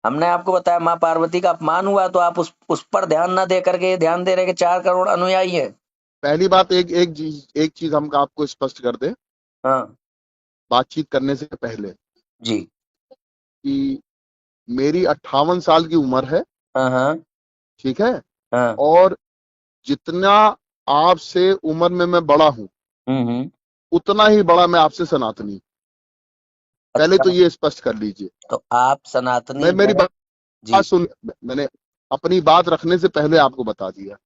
हमने आपको बताया माँ पार्वती का अपमान हुआ, तो आप उस पर ध्यान न दे करके ध्यान दे रहे कि 4 करोड़ अनुयायी है। पहली बात, एक चीज हम आपको स्पष्ट कर दे, हाँ बातचीत करने से पहले, जी। कि मेरी 58 साल की उम्र है। हाँ हाँ ठीक है। हाँ। और जितना आपसे उम्र में मैं बड़ा हूं, हम्म। उतना ही बड़ा मैं आपसे सनातनी। पहले तो अच्छा, ये स्पष्ट कर लीजिए। तो आप सनातनी मैं मेरी है? बात जी। सुन, मैंने अपनी बात रखने से पहले आपको बता दिया।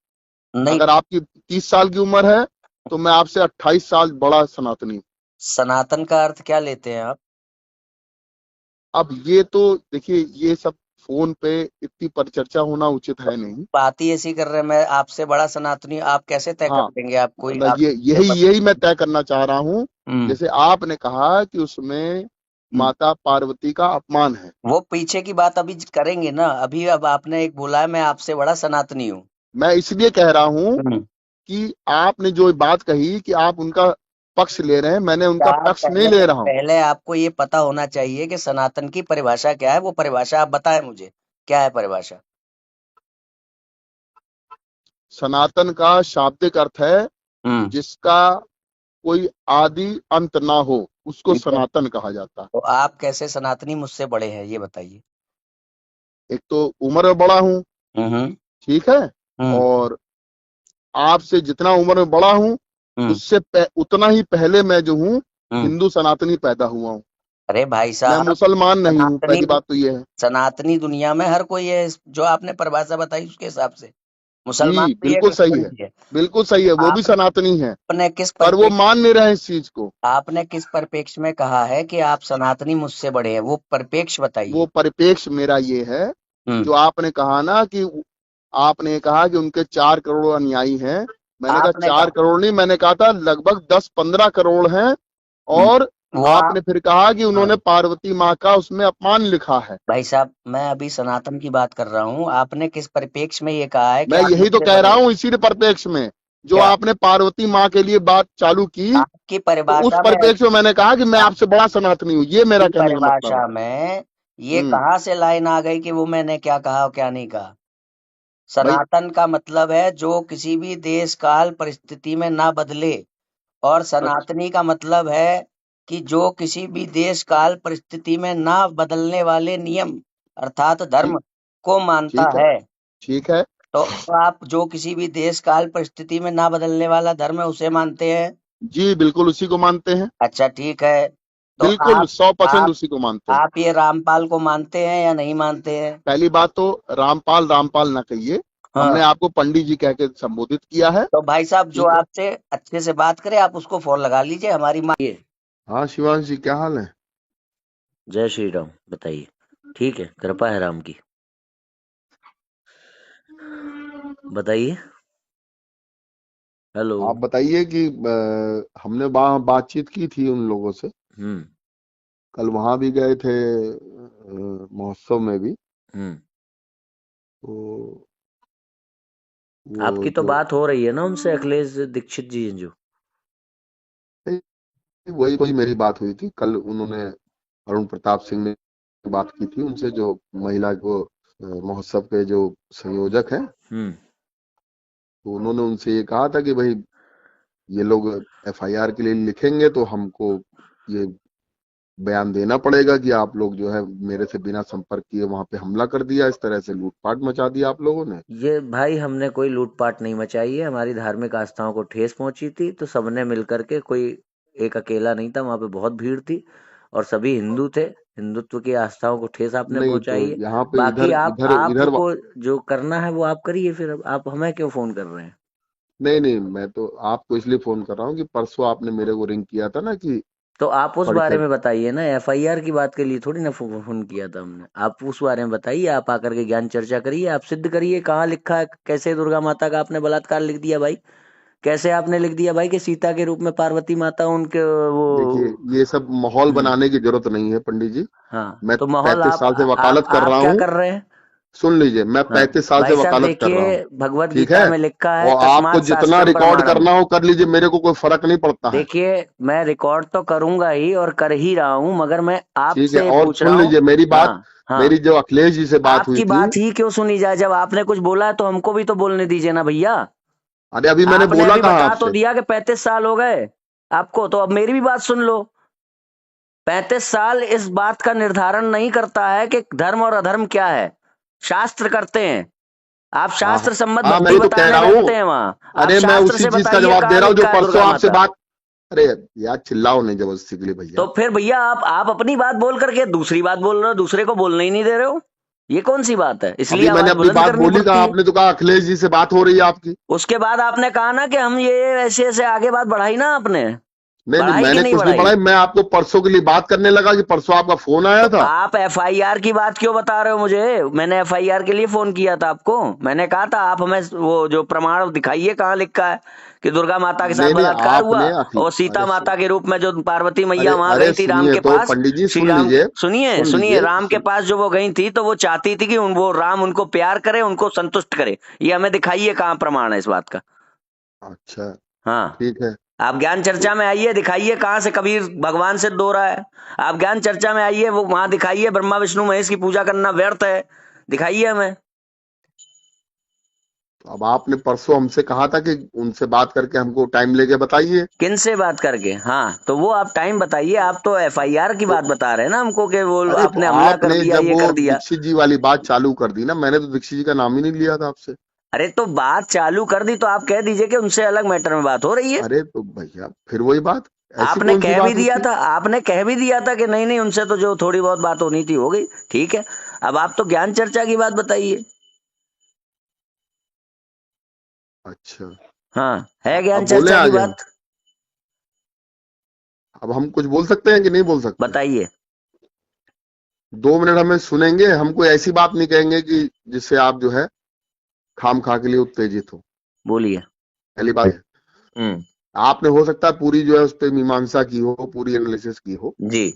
नहीं, अगर आपकी 30 साल की उम्र है, तो मैं आपसे 28 साल बड़ा सनातनी हूं। सनातन का अर्थ क्या लेते हैं आप? अब ये तो देखिए, ये सब फोन पे इतनी परिचर्चा होना उचित है नहीं। बात ही ऐसी कर रहे हैं, मैं आपसे बड़ा सनातनी, आप कैसे तय कर हाँ, देंगे? आप कोई मतलब आप ये यही यही मैं तय करना चाह रहा हूं। हम्म। जैसे आपने कहा कि उसमें हम्म। माता पार्वती का अपमान है। वो पीछे की बात अभी करेंगे ना, अभी अब आपने एक बोला है मैं आपसे बड़ा सनातनी हूँ। मैं इसलिए कह रहा हूं हम्म। कि आपने जो बात कही कि आप उनका पक्ष ले रहे हैं, मैंने उनका यार, पक्ष नहीं पहले ले रहा हूं। पहले आपको ये पता होना चाहिए कि सनातन की परिभाषा क्या है। वो परिभाषा आप बताएं मुझे, क्या है परिभाषा? सनातन का शाब्दिक अर्थ है हम्म। जिसका कोई आदि अंत ना हो, उसको ठीक है, सनातन कहा जाता है। तो आप कैसे सनातनी मुझसे बड़े हैं ये बताइए। एक तो उम्र में बड़ा हूं, हम्म। ठीक है। हम्म। और आपसे जितना उम्र में बड़ा हूं, हम्म। उतना ही पहले मैं जो हूं, हम्म। हिंदू सनातनी पैदा हुआ हूं। अरे भाई मैं साहब, मुसलमान नहीं हूं, सनातनी पहली बात तो ये है। सनातनी दुनिया में हर कोई है, जो आपने परिभाषा बताई उसके हिसाब से। मुसलमान जी भी है, बिल्कुल सही क्रिश्चियन है, भी है। बिल्कुल सही है, वो भी सनातनी है। आपने किस पर वो परिपेक्ष मान नहीं रहे इस चीज को। आपने किस परिपेक्ष में कहा है कि आप सनातनी मुझसे बड़े हैं? वो परिपेक्ष वो बताइए। परिपेक्ष मेरा ये है, हम्म। जो आपने कहा ना कि आपने कहा कि उनके 4 करोड़ अनुयायी हैं। मैंने कहा आपने 4 करोड़ नहीं, मैंने कहा था लगभग 10-15 करोड़ हैं। हम्म, और वो आप आपने फिर कहा कि हाँ, उन्होंने पार्वती माँ का उसमें अपमान लिखा है। भाई साहब, मैं अभी सनातन की बात कर रहा हूँ। आपने किस परिपेक्ष में ये कहा है कि मैं आप यही तो मुझसे कह बड़े रहा हैं? हूं, इसी परिप्रेक्ष्य में जो क्या आपने पार्वती माँ के लिए बात चालू की, आपकी तो उस परिभाषा में परिप्रेक्ष्य में मैंने कहा कि मैं आपसे बड़ा सनातनी हूँ, ये मेरा आपकी कहने का मतलब है। परिभाषा में ये हम्म। कहाँ से लाइन आ गई कि वो मैंने क्या कहा और क्या नहीं कहा? भाई, सनातन का मतलब है जो किसी भी देश काल परिस्थिति में ना बदले, और अच्छा, सनातनी का मतलब है कि जो किसी भी देश काल परिस्थिति में ना बदलने वाले नियम अर्थात ठीक, धर्म को मानता ठीक है, है। ठीक है। तो आप जो किसी भी देश काल परिस्थिति में ना बदलने वाला धर्म है उसे मानते हैं। जी बिल्कुल उसी को मानते हैं। अच्छा ठीक है, तो बिल्कुल आप 100% आप उसी को मानते हैं। आप ये रामपाल को मानते हैं या नहीं मानते हैं? पहली बात तो रामपाल रामपाल ना कहिए, हमने हाँ, आपको पंडित जी कह के संबोधित किया है। तो भाई साहब जो ठीक है। आपसे अच्छे से बात करे आप उसको फोन लगा लीजिए, हमारी माँ ये। हाँ शिवांश जी, क्या हाल है? जय श्री राम, बताइए। ठीक है, कृपा है राम की। बताइए। हेलो। आप बताइए कि हमने बातचीत की थी उन लोगों से। हम्म। कल वहां भी गए थे, महोत्सव में भी। हम्म। तो वो आपकी तो जो बात हो रही है ना उनसे, अखिलेश दीक्षित जी हैं जो। वही वही मेरी बात हुई थी कल, उन्होंने अरुण प्रताप सिंह ने बात की थी उनसे, जो महिला को महोत्सव के जो संयोजक हैं। हम्म। तो उन्होंने उनसे ये कहा था कि भाई, ये लोग एफआईआर के लिए लिखेंगे तो हमको ये बयान देना पड़ेगा कि आप लोग जो है मेरे से बिना संपर्क किए वहां पे हमला कर दिया, इस तरह से लूटपाट मचा दिया आप लोगों ने। ये भाई, हमने कोई लूटपाट नहीं मचाई है। हमारी धार्मिक आस्थाओं को ठेस पहुंची थी तो सबने मिलकर के, कोई एक अकेला नहीं था, वहां पे बहुत भीड़ थी और सभी हिंदू थे। हिंदुत्व की आस्थाओं को ठेस आपने नहीं तो पहुंचाई है। यहाँ पे बाकी इधर आप इधर इधर आपको जो करना है वो आप करिए। फिर अब आप हमें क्यों फोन कर रहे हैं? नहीं नहीं, मैं तो आपको इसलिए फोन कर रहा हूँ कि परसों आपने मेरे को रिंग किया था ना कि तो आप उस बारे परीक्षा। में बताइए ना, एफआईआर की बात के लिए थोड़ी ना फोन किया था हमने। आप उस बारे में बताइए, आप आकर के ज्ञान चर्चा करिए, आप सिद्ध करिए कहाँ लिखा है, कैसे दुर्गा माता का आपने बलात्कार लिख दिया भाई? कैसे आपने लिख दिया भाई कि सीता के रूप में पार्वती माता उनके वो। देखिए, ये सब माहौल हम्म। बनाने की जरूरत नहीं है पंडित जी। हाँ, मैं तो माहौल 35 साल से वकालत कर आप रहा क्या हूँ। कर रहे हैं? सुन लीजिए, मैं हाँ 35 साल से भाई साहब, वकालत कर देखिए, रहा हूँ। भगवत ठीक गीता है। में लिखा है और आपको तस्मात् जितना शास्त्रम रिकॉर्ड प्रमाणम। करना हो कर लीजिए, मेरे को कोई फर्क नहीं पड़ता है। देखिए, मैं रिकॉर्ड तो करूंगा ही और कर ही रहा हूँ, मगर मैं ठीक है, आपसे और पूछ रहा सुन हूँ। लीजिए मेरी बात। हाँ हाँ, मेरी जो अखिलेश जी से बात हुई आपकी थी, बात ही क्यों सुनी जाए? जब आपने कुछ बोला है तो हमको भी तो बोलने दीजिए ना भैया। अरे अभी मैंने आपने बोला अभी कहाँ बता तो आपसे? दिया कि 35 साल हो गए आपको, तो अब मेरी भी बात सुन लो। 35 साल इस बात का निर्धारण नहीं करता है कि धर्म और अधर्म क्या है, शास्त्र करते हैं। आप हाँ शास्त्र सम्मत हाँ, मैं भक्ति ही तो कह बताने रहा हूँ। बैठते हैं वहां। आप अरे मैं शास्त्र उसी से चीज का बताइए जवाब दे कहाँ रहा हूँ जो लिखा है परसों दुर्गा आपसे माता। बात। अरे यार चिल्लाओ नहीं जबरदस्ती के लिए तो भैया। फिर भैया आप अपनी बात बोल करके दूसरी बात बोल रहे हो, दूसरे को बोलने ही नहीं दे रहे हो। ये कौन सी बात है? इसलिए अभी मैंने आवाज अपनी बुलंद बात करनी बोली कहा, पड़ती है। आपने तो कहा अखिलेश जी से बात हो रही है आपकी। उसके बाद आपने कहा ना कि हम ये ऐसे ऐसे आगे बात बढ़ाई ना, आपने नहीं नहीं, बढ़ाई कि मैंने नहीं कुछ नहीं बढ़ाई? बढ़ाया। मैं आपको परसों के लिए बात करने लगा कि परसों आपका फोन तो आया था। आप एफआईआर की बात क्यों बता रहे हो मुझे? मैंने एफआईआर के लिए फोन किया था आपको। मैंने कहा था आप हमें वो जो प्रमाण दिखाइए कहाँ लिखा है कि दुर्गा माता के साथ नहीं नहीं, बलात्कार हुआ। आपने और सीता माता के रूप में जो पार्वती अरे मैया वहां अरे गई थी राम सुनिए के तो पास, पंडित जी, श्री सुन राम। लीजिए। सुनिए सुन सुनिए, लीजिए राम के पास जो वो गई थी तो वो चाहती थी कि वो राम उनको प्यार करे, उनको संतुष्ट करे। ये हमें दिखाइए कहाँ प्रमाण है इस बात का। अच्छा, हाँ, ठीक है। आप ज्ञान तो चर्चा में आइए, दिखाइए कहाँ से कबीर भगवान सिद्ध हो रहा है। आप ज्ञान चर्चा में आइए, वो वहां दिखाइए ब्रह्मा विष्णु महेश की पूजा करना व्यर्थ है, दिखाइए हमें। अब आपने परसों हमसे कहा था कि उनसे बात करके हमको टाइम लेके बताइए। किन से बात करके? हाँ, तो वो आप टाइम बताइए। आप तो एफआईआर की तो बात बता रहे हैं ना हमको कि वो अरे तो आपने हमला कर आपने दिया, जब ये वो कर दिया। दीक्षित जी वाली बात चालू कर दी ना, मैंने तो दीक्षित जी का नाम ही नहीं लिया था आपसे। अरे तो बात चालू कर दी तो आप कह दीजिए कि उनसे अलग मैटर में बात हो रही है। अरे तो भैया फिर वही बात, ऐसी आपने कौन सी कह भी बात दिया होती है? था, आपने कह भी दिया था कि नहीं नहीं, उनसे तो जो थोड़ी बहुत बात होनी थी हो गई, ठीक है। अब आप तो ज्ञान चर्चा की बात बताइए। अच्छा, हाँ, है ज्ञान अब बोले चर्चा की आगे हम। बात? अब हम कुछ बोल सकते हैं कि नहीं बोल सकते? बताइए। 2 मिनट हमें सुनेंगे? हम कोई ऐसी बात नहीं कहेंगे कि जिससे आप जो है खाम खा के लिए उत्तेजित हो। बोलिए। पहली बात है, हम्म। आपने हो सकता है पूरी जो है उस पर मीमांसा की हो, पूरी एनालिसिस की हो। जी।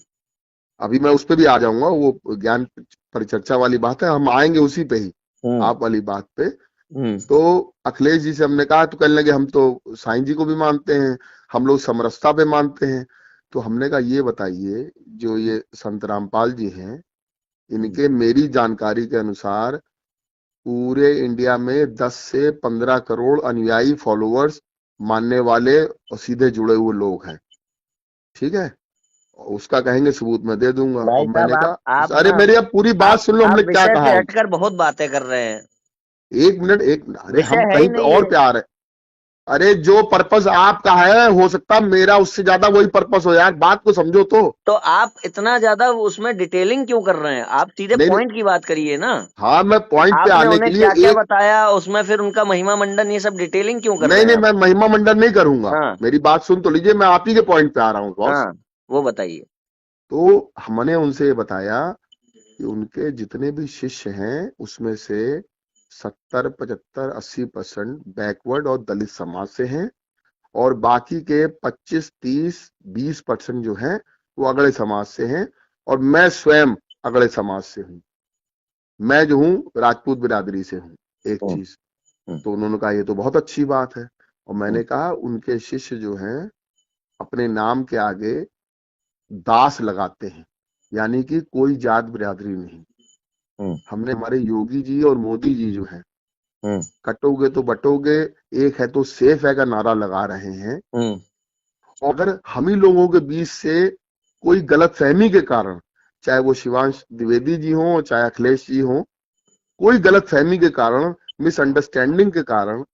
अभी मैं उस पर भी आ जाऊंगा, वो ज्ञान परिचर्चा वाली बात है, हम आएंगे उसी पे ही, हम्म। आप वाली बात पे। हम्म। तो अखिलेश जी से हमने कहा तो कहने लगे हम तो साईं जी को भी मानते हैं, हम लोग समरसता पे मानते हैं। तो हमने कहा ये बताइए, जो ये संत रामपाल जी हैं, इनके मेरी जानकारी के अनुसार पूरे इंडिया में 10 से 15 करोड़ अनुयायी, फॉलोअर्स, मानने वाले और सीधे जुड़े हुए लोग हैं। ठीक है, उसका कहेंगे सबूत मैं दे दूंगा। और भाई साहब, मैंने आप कहा अरे ना, मेरी अब पूरी बात सुन लो, आप हमने क्या विषय कहा से उनसे। हटकर बहुत बातें कर रहे हैं। 1 मिनट, 1 मिनट, अरे हम विषय है ही कहीं पे नहीं और ये। पे आ रहे। अरे जो पर्पस आपका है हो सकता है मेरा उससे ज्यादा वही पर्पस हो, यार बात को समझो तो। तो आप इतना ज्यादा उसमें डिटेलिंग क्यों कर रहे हैं? आप सीधे नहीं नहीं, पॉइंट की बात करिए ना। हाँ मैं पॉइंट पे आपने आने के उन्हें लिए क्या क्या एक। बताया उसमें, फिर उनका महिमा मंडन, ये सब डिटेलिंग क्यों कर नहीं रहे हैं नहीं, आप? मैं महिमा मंडन नहीं करूंगा। हाँ। मेरी बात सुन तो लीजिए, मैं आप ही के पॉइंट पे आ रहा हूँ बॉस। हाँ, वो बताइए। तो हमने उनसे ये बताया कि उनके जितने भी शिष्य हैं उसमें से 70, 75, 80% बैकवर्ड और दलित समाज से हैं, और बाकी के 25, 30, 20% जो हैं वो अगड़े समाज से हैं। और मैं स्वयं अगड़े समाज से हूँ, मैं जो हूँ राजपूत बिरादरी से हूँ। एक हम्म। चीज। हम्म। तो उन्होंने कहा ये तो बहुत अच्छी बात है। और हम्म। मैंने कहा उनके शिष्य जो हैं अपने नाम के आगे दास लगाते हैं, यानी कि कोई जात बिरादरी नहीं। हम्म। हमने, हमारे योगी जी और मोदी जी जो हैं, हम्म। कटोगे तो बटोगे, एक है तो सेफ है का नारा लगा रहे हैं। हम्म। और अगर हम ही लोगों के बीच से कोई गलत फहमी के कारण, चाहे वो शिवांश द्विवेदी जी हों चाहे अखिलेश जी हों, कोई गलत फहमी के कारण, मिसअंडरस्टैंडिंग के कारण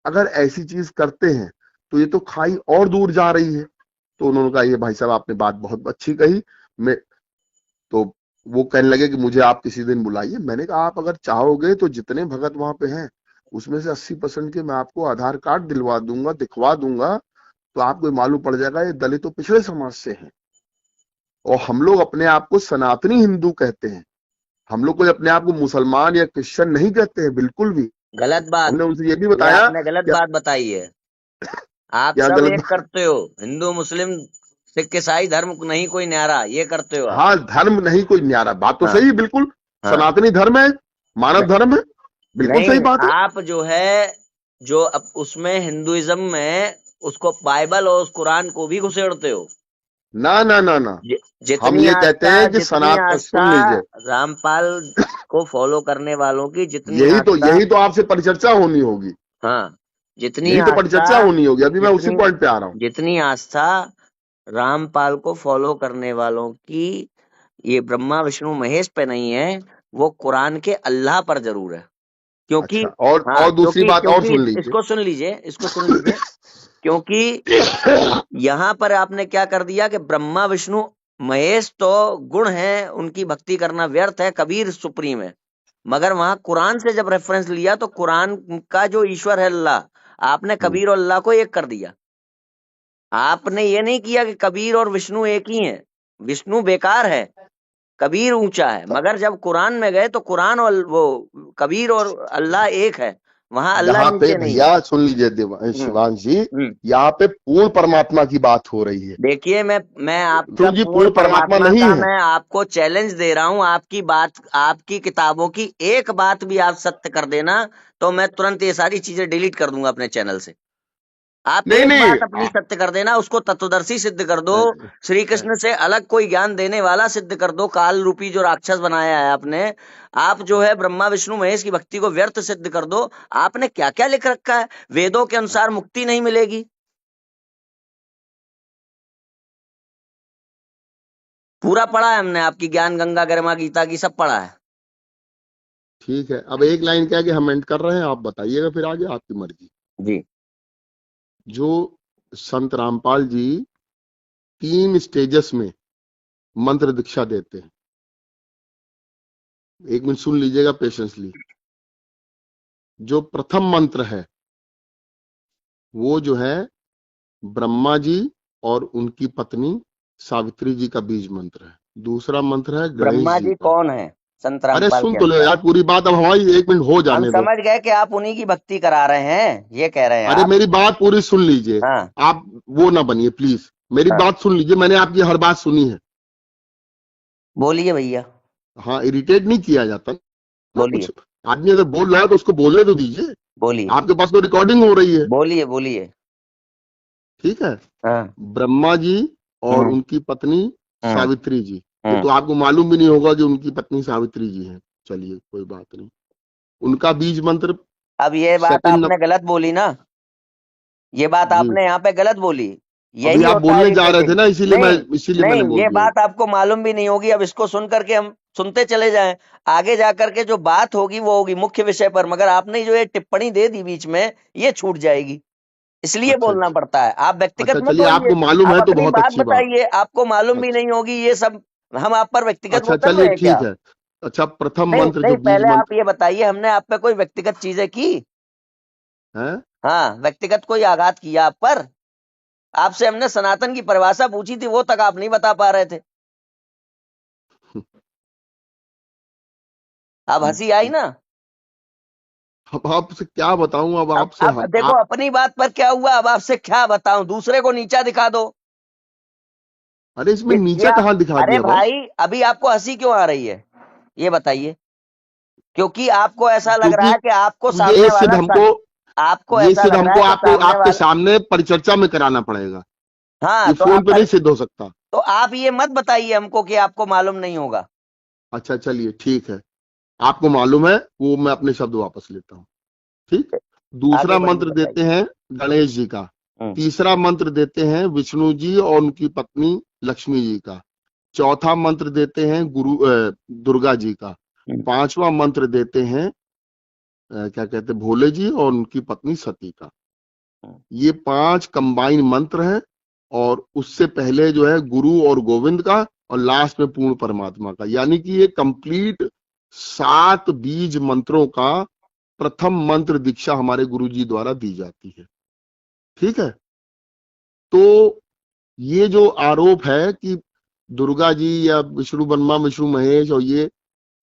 अगर ऐसी चीज करते हैं तो ये तो खाई और दूर जा रही है। तो उन्होंने कहा ये भाई साहब आपने बात बहुत अच्छी कही। मैं तो वो कहने लगे कि मुझे आप किसी दिन बुलाइए। मैंने कहा आप अगर चाहोगे तो जितने भगत वहां पे हैं उसमें से 80% के मैं आपको आधार कार्ड दिलवा दूंगा, दिखवा दूंगा। तो आपको ये मालूम पड़ जाएगा ये दलित और पिछड़े समाज से हैं। और हम लोग अपने आप को सनातनी हिंदू कहते हैं, हम लोग कोई अपने आप को मुसलमान या क्रिश्चियन नहीं कहते हैं बिल्कुल भी। गलत बात। हमने उनसे ये भी ये बताया आपने गलत कि बात बताई है। आप क्या सब गलत एक बात? करते हो, हिंदू मुस्लिम सिख ईसाई धर्म नहीं कोई न्यारा, ये करते हो आप। हाँ, धर्म नहीं कोई न्यारा, बात तो हाँ। सही है बिल्कुल। हाँ। सनातनी धर्म है, मानव धर्म है, बिल्कुल सही नहीं, बात है। आप जो है, जो अब उसमें हिंदुइज्म में उसको बाइबल और उस कुरान को भी घुसेड़ते हो। ना ना ना ना, हम जितनी ये कहते आस्था, हैं कि जितनी सनातन, आस्था सुन लीजिए, रामपाल को फॉलो करने वालों की, जितनी आस्था, यही तो आपसे परिचर्चा होनी होगी, हाँ, जितनी यही तो आस्था, परिचर्चा होनी होगी, अभी मैं उसी जितनी पॉइंट पे आ रहा हूँ। जितनी आस्था रामपाल को फॉलो करने वालों की ये ब्रह्मा विष्णु महेश पे नहीं है, वो कुरान के अल्लाह पर जरूर है। क्योंकि अच्छा, हाँ, और दूसरी क्योंकि बात और क्योंकि सुन लीजिए। इसको सुन लीजिए, इसको सुन लीजिए। क्योंकि यहां पर आपने क्या कर दिया कि ब्रह्मा विष्णु महेश तो गुण है, उनकी भक्ति करना व्यर्थ है, कबीर सुप्रीम है। मगर वहां कुरान से जब रेफरेंस लिया तो कुरान का जो ईश्वर है अल्लाह, आपने हम्म, कबीर और अल्लाह को एक कर दिया। आपने ये नहीं किया कि कबीर और विष्णु एक ही हैं। विष्णु बेकार है, कबीर ऊंचा है। मगर जब कुरान में गए तो कुरान और वो कबीर और अल्लाह एक है, वहां अल्लाह यहाँ पे नीचे नहीं है। भैया सुन लीजिए हम्म। शिवांश जी, हम्म। यहाँ पे पूर्ण परमात्मा की बात हो रही है। देखिए, मैं आपका क्यों जी, पूर्ण पूर्ण परमात्मा परमात्मा नहीं का है? मैं आपको चैलेंज दे रहा हूं। आपकी बात, आपकी किताबों की एक बात भी आप सत्य कर देना तो मैं तुरंत ये सारी चीजें डिलीट कर दूंगा अपने चैनल से। आप नहीं एक नहीं, बात अपनी सत्य कर देना, उसको तत्वदर्शी सिद्ध कर दो, श्री कृष्ण से अलग कोई ज्ञान देने वाला सिद्ध कर दो, काल रूपी जो राक्षस बनाया है आपने। आप जो है ब्रह्मा विष्णु महेश की भक्ति को व्यर्थ सिद्ध कर दो। आपने क्या क्या लिख रखा है? वेदों के अनुसार मुक्ति नहीं मिलेगी, पूरा पढ़ा है हमने, आपकी ज्ञान गंगा गरिमा गीता की सब पढ़ा है। ठीक है, अब एक लाइन क्या है कि हम एंड कर रहे हैं, आप बताइएगा फिर आगे, आपकी मर्जी। जी। जो संत रामपाल जी 3 स्टेजेस में मंत्र दीक्षा देते हैं, एक मिनट सुन लीजिएगा पेशेंसली। जो प्रथम मंत्र है वो जो है ब्रह्मा जी और उनकी पत्नी सावित्री जी का बीज मंत्र है। दूसरा मंत्र है गणेश ब्रह्मा जी जी का। कौन है संत अरे रामपाल सुन के तो लो अनुसार? यार पूरी बात, अब हमारी 1 मिनट हो हम जाने दो। समझ गए कि आप उन्हीं की भक्ति करा रहे हैं, ये कह रहे हैं अरे आप। मेरी बात पूरी सुन लीजिए, हाँ। आप वो ना बनिए प्लीज, मेरी हाँ, बात सुन लीजिए, मैंने आपकी हर बात सुनी है। बोलिए भैया, हाँ, इरिटेट नहीं किया जाता ना बोलिए, कुछ, आदमी अगर बोल रहा है तो उसको बोलने तो दीजिए। बोलिए, आपके पास तो रिकॉर्डिंग हो रही है। बोलिए, बोलिए। ठीक है, हाँ। ब्रह्मा जी और हम्म। उनकी पत्नी हम्म। सावित्री जी, ये हम्म। तो आपको मालूम भी नहीं होगा कि उनकी पत्नी सावित्री जी हैं। चलिए कोई बात नहीं। उनका बीज मंत्र अब ये बात सेकंड। आपने गलत बोली ना, ये बात जी, आपने यहाँ पे गलत बोली। अभी यही आप होता है बोलने जा रहे थे इरिटेटिंग। ना, नहीं, इसीलिए मैंने नहीं, बोल ये दिया। बात आपको मालूम भी नहीं होगी। अब इसको सुन करके हम सुनते चले जाएं, आगे जाकर के जो बात होगी वो होगी मुख्य विषय पर, मगर आपने जो ये टिप्पणी दे दी बीच में, ये छूट जाएगी। इसलिए अच्छा बोलना अच्छा पड़ता है। आप व्यक्तिगत अच्छा, मत चलिए होइए, आपको मालूम आप है तो अपनी बहुत बात अच्छी बात। बताइए। आपको मालूम भी अच्छा, नहीं होगी ये सब, हम आप पर व्यक्तिगत वो अच्छा कर चलिए रहे हैं क्या? ठीक है। अच्छा, प्रथम नहीं, मंत्र नहीं, जो बीज पहले आप मंत्र ये बताइए, हमने आप पे कोई व्यक्तिगत चीजें की? है। हाँ, व्यक्तिगत कोई आघात किया आप पर? आपसे हमने सनातन की परिभाषा पूछी थी, वो तक आप नहीं बता पा रहे थे। अब हंसी आई ना? अब आपसे क्या बताऊं, अब आपसे अब देखो, आप, अपनी बात पर क्या हुआ, अब आपसे क्या बताऊं, दूसरे को नीचा दिखा दो। अरे इसमें ये नीचा आप, कहाँ दिखा अरे दिया बॉस? भाई, अभी आपको हंसी क्यों आ रही है, ये बताइए। क्योंकि आपको ऐसा लग रहा क्योंकि है कि आपको ये सामने सिर्फ वाला हमको आपको ये ऐसा सिर्फ लग रहा हमको है कि आपको सामने आपके वाला, सामने परिचर्चा में कराना पड़ेगा, हाँ, ये फोन पे नहीं सिद्ध हो सकता। तो आप ये मत बताइए हमको कि आपको मालूम नहीं होगा। अच्छा चलिए ठीक है, आपको मालूम है वो मैं अपने शब्द वापस लेता हूँ। ठीक। आगे दूसरा बढ़िए, मंत्र देते बताइए। हैं गणेश जी का। हम्म। तीसरा मंत्र देते हैं विष्णु जी और उनकी पत्नी लक्ष्मी जी का। चौथा मंत्र देते हैं दुर्गा जी का। हम्म। पांचवा मंत्र देते हैं क्या कहते हैं भोले जी और उनकी पत्नी सती का। हम्म। ये 5 कंबाइन मंत्र है, और उससे पहले जो है गुरु और गोविंद का, और लास्ट में पूर्ण परमात्मा का, यानी कि ये कंप्लीट 7 बीज मंत्रों का प्रथम मंत्र दीक्षा हमारे गुरु जी द्वारा दी जाती है। ठीक है, तो ये जो आरोप है कि दुर्गा जी या विष्णु ब्रह्मा विष्णु महेश और ये,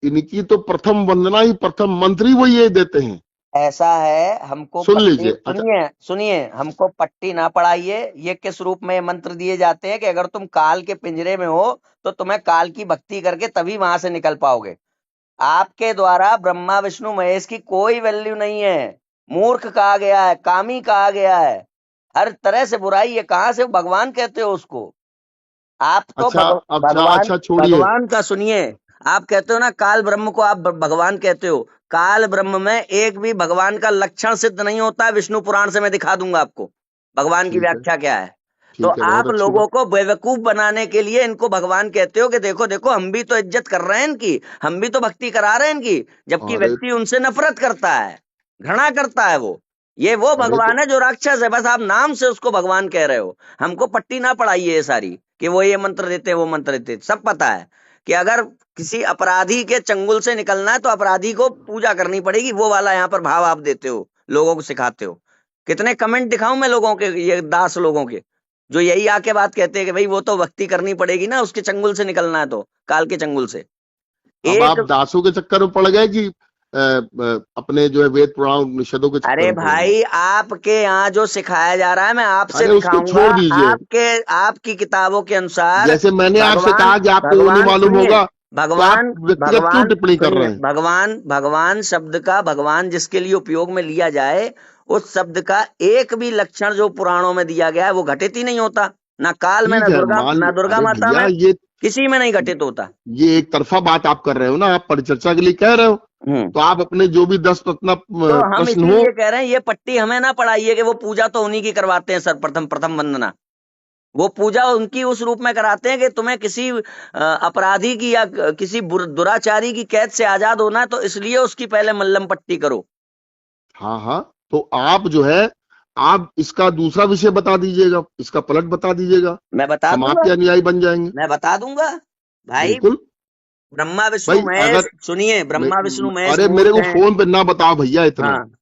इनकी तो प्रथम वंदना ही प्रथम मंत्र ही वो ये देते हैं। ऐसा है, हमको सुन पट्टी लीजिए, अच्छा, सुनिए, सुनिए, हमको पट्टी ना पढ़ाइए। ये किस रूप में मंत्र दिए जाते हैं कि अगर तुम काल के पिंजरे में हो तो तुम्हें काल की भक्ति करके तभी वहां से निकल पाओगे। आपके द्वारा ब्रह्मा विष्णु महेश की कोई वैल्यू नहीं है। मूर्ख कहा गया है, कामी कहा गया है, हर तरह से बुराई है। कहां से भगवान कहते हो उसको? आप तो अच्छा अच्छा भगवान अच्छा, छोड़िए। भगवान का सुनिए। आप कहते हो ना काल ब्रह्म को आप भगवान कहते हो। काल ब्रह्म में एक भी भगवान का लक्षण सिद्ध नहीं होता है। विष्णु पुराण से मैं दिखा दूंगा आपको भगवान की ठीक है, व्याख्या क्या है। तो ठीक है, बहुत आप अच्छी लोगों बात। को बेवकूफ बनाने के लिए इनको भगवान कहते हो कि देखो देखो हम भी तो इज्जत कर रहे हैं इनकी, हम भी तो भक्ति करा रहे हैं इनकी, जबकि अरे व्यक्ति उनसे नफरत करता है, घृणा करता है। वो अरे तो भगवान है जो राक्षस है, बस आप नाम से उसको भगवान कह रहे हो। हमको पट्टी ना पढ़ाइए ये सारी कि वो ये मंत्र देते हैं वो मंत्र देते हैं। सब पता है कि अगर किसी अपराधी के चंगुल से निकलना है तो अपराधी को पूजा करनी पड़ेगी। वो वाला यहाँ पर भाव आप देते हो, लोगों को सिखाते हो। कितने कमेंट दिखाऊं मैं लोगों के, ये दास लोगों के, जो यही आके बात कहते हैं कि भाई वो तो भक्ति करनी पड़ेगी ना, उसके चंगुल से निकलना है तो, काल के चंगुल से। अब एक आप दासों के चक्कर में पड़ गए कि अपने जो है वेद पुराण उपनिषदों के चक्कर अरे में पड़ गए? भाई आपके यहाँ जो सिखाया जा रहा है मैं आपसे अरे उसको दिखाऊंगा। छोड़ दीजिए। आपके आपकी किताबों के अनुसार जैसे मैंने आपसे भगवान कहा कि आपको वो नहीं भगवान मालूम सुनिए, होगा, तो आप भगवान व्यक्तिगत क्यों भगवान टिप्पणी कर सुनिए, रहे हैं? भगवान भगवान शब्द का, भगवान जिसके लिए उपयोग में लिया जाए, उस शब्द का एक भी लक्षण जो पुराणों में दिया गया है वो घटित ही नहीं होता। ना काल में, ठीक है, मान ना लो। दुर्गा अरे माता भैया, में, किसी में नहीं घटित होता। ये एक तरफा बात आप कर रहे हो ना, आप परिचर्चा के लिए कह रहे हो। हम्म। तो आप अपने जो भी 10 अपना तो हम प्रश्न हो। इसीलिए कह रहे हैं ये पट्टी हमें ना पढ़ाइए कि वो पूजा तो उन्हीं की करवाते हैं सर, प्रथम प्रथम वंदना। वो पूजा उनकी उस रूप में कराते हैं कि तुम्हें किसी अपराधी की या किसी दुराचारी की कैद से आजाद होना है तो इसलिए उसकी पहले मल्लम पट्टी करो। हाँ हाँ, तो आप जो है, आप इसका दूसरा विषय बता दीजिएगा, इसका पलट बता दीजिएगा। मैं बता हम दूंगा, आपके अनुयायी बन जाएंगे। मैं बता दूंगा भाई। बिल्कुल। ब्रह्मा विष्णु भाई महेश, अगर सुनिए, मे- ब्रह्मा विष्णु महेश अरे मेरे मूर्त को हैं। फोन पे ना बताओ भैया इतना। हाँ। तो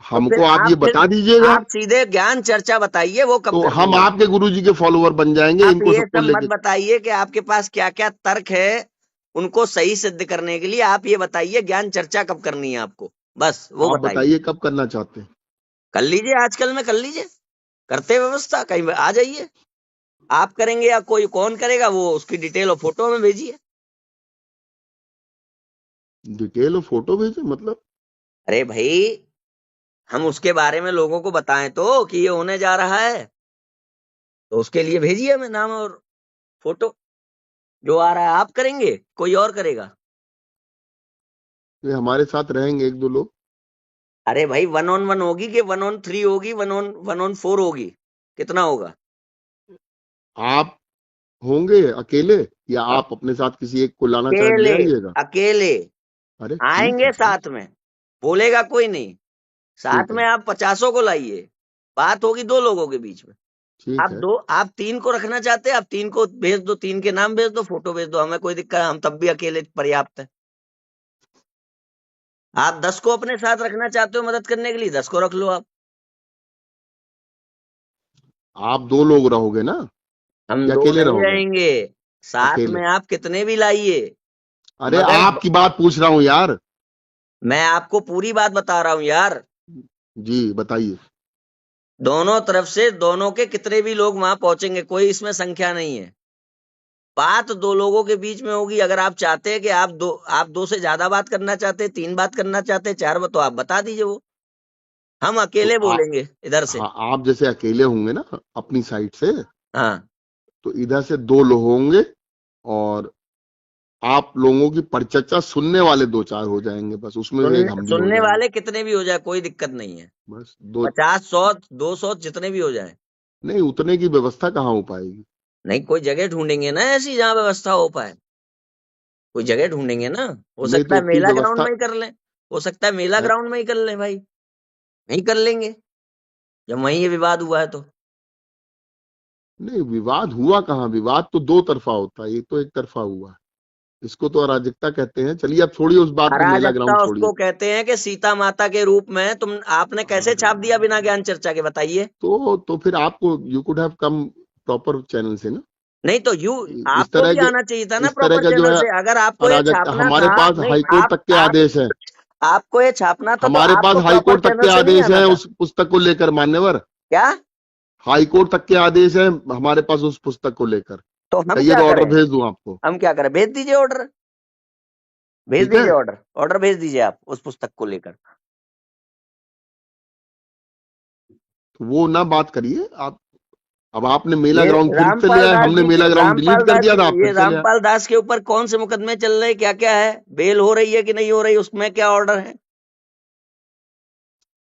फिर हमको आप ये फिर बता दीजिएगा, आप सीधे ज्ञान चर्चा बताइए वो कब तो हम करनी है। आपके गुरुजी के फॉलोअर बन जाएंगे, आप इनको ये सबको सब मत लेके। बताइए कि आपके पास क्या क्या तर्क है उनको सही सिद्ध करने के लिए। आप ये बताइए ज्ञान चर्चा कब करनी है आपको, बस वो आप बताइए। बताइए कब करना चाहते हैं। कर लीजिए, आजकल में कर लीजिए, करते व्यवस्था कहीं आ जाइए। आप करेंगे या कोई कौन करेगा वो उसकी डिटेल और फोटो में भेजिए। डिटेल और फोटो भेजे मतलब? अरे भाई हम उसके बारे में लोगों को बताएं तो कि ये होने जा रहा है, तो उसके लिए भेजिए हमें नाम और फोटो। जो आ रहा है आप करेंगे, कोई और करेगा? ये हमारे साथ रहेंगे एक दो लोग। अरे भाई 1 on 1 होगी कि 1 on 3 होगी, 1 on 4 होगी, कितना होगा? आप होंगे अकेले, या आप अपने साथ किसी एक को लाना चाहें, ले अकेले, आइएगा। अकेले अरे ठीक है आएंगे भाई। साथ में, बोलेगा कोई नहीं। साथ ठीक है, में आप 50 को लाइए, बात होगी 2 लोगों के बीच में। ठीक है। आप 3 को रखना चाहते हैं, आप 3 को भेज दो, 3 के नाम भेज दो, फोटो भेज दो, हमें कोई दिक्कत है, हम तब भी अकेले पर्याप्त है। आप 10 को अपने साथ रखना चाहते हो मदद करने के लिए, 10 को रख लो आप। आप 2 लोग रहोगे ना, हम या 2 अकेले नहीं रहोगे? रहेंगे, साथ अकेले? में आप कितने भी लाइए। अरे मगर आपकी बात पूछ रहा हूं यार। मैं आपको पूरी बात बता रहा हूं यार। जी बताइए। दोनों तरफ से, दोनों के कितने भी लोग वहां पहुंचेंगे, कोई इसमें संख्या नहीं है। बात 2 लोगों के बीच में होगी। अगर आप चाहते हैं कि आप 2 से ज्यादा बात करना चाहते हैं, 3 बात करना चाहते हैं, 4 बात, तो आप बता दीजिए वो, हम तो अकेले बोलेंगे इधर से। हाँ, आप जैसे अकेले होंगे ना अपनी साइड से, हाँ। तो इधर से 2 लोग होंगे, और आप लोगों की परिचर्चा सुनने वाले 2-4 हो जाएंगे, बस उसमें से एक हम भी हो सुनने जाएंगे। वाले कितने भी हो जाए कोई दिक्कत नहीं है। बस दो। 50, 100, 200 जितने भी हो जाए। नहीं, उतने की व्यवस्था कहाँ हो पाएगी? नहीं, कोई जगह ढूंढेंगे ना ऐसी जहां व्यवस्था हो पाए। कोई जगह ढूंढेंगे ना। हो नहीं सकता तो है उतनी मेला ग्राउंड व्यवस्था में ही कर लें। हो सकता है मेला है। ग्राउंड में ही कर लें भाई। नहीं कर लेंगे जब वहीं ये विवाद हुआ है तो। नहीं, विवाद हुआ कहाँ? विवाद तो 2 तरफा होता है, ये तो एक तरफा हुआ है। इसको तो अराजकता कहते हैं। चलिए अब छोड़िए उस बात को, मेला अराजकता ग्राउंड उसको छोड़िए। कहते हैं कि सीता माता के रूप में आपने कैसे छाप दिया बिना ज्ञान चर्चा के, बताइए। तो फिर आपको, you could have come proper channel से ना। नहीं तो इस आपको तरह भी के आना चाहिए था ना इस तरह प्रॉपर का जो चैनल है से, अगर आपको ये अराजकता, छापना हमारे था। पास नहीं, हाई कोर्ट तक के आप आदेश है। आपको ये छापना था तो हमारे पास आपको हाई प्रॉपर कोर्ट तक चैनल के से नहीं आदेश आना है था। उस पुस्तक को लेकर, मान्यवर। क्या? हाई कोर्ट तक के आदेश है हमारे पास उस पुस्तक को लेकर। तो हम कहिए क्या तो ऑर्डर करें? भेज दूं आपको। हम क्या करें? भेज दीजिए ऑर्डर, भेज ठीक है, दीजिए ऑर्डर, ऑर्डर भेज दीजिए आप उस पुस्तक को लेकर। तो वो ना बात करिए आप। अब आपने मेला ये ग्राउंड फिर से रामपाल लिया है, दास हमने जी मेला ग्राउंड डिलीट कर दिया था, आप ये फिर से लिया। रामपाल दास के ऊपर कौन से मुकदमे चल रहे हैं, क्या क्या है, बेल हो रही है कि नहीं हो रही, उसमें क्या ऑर्डर है?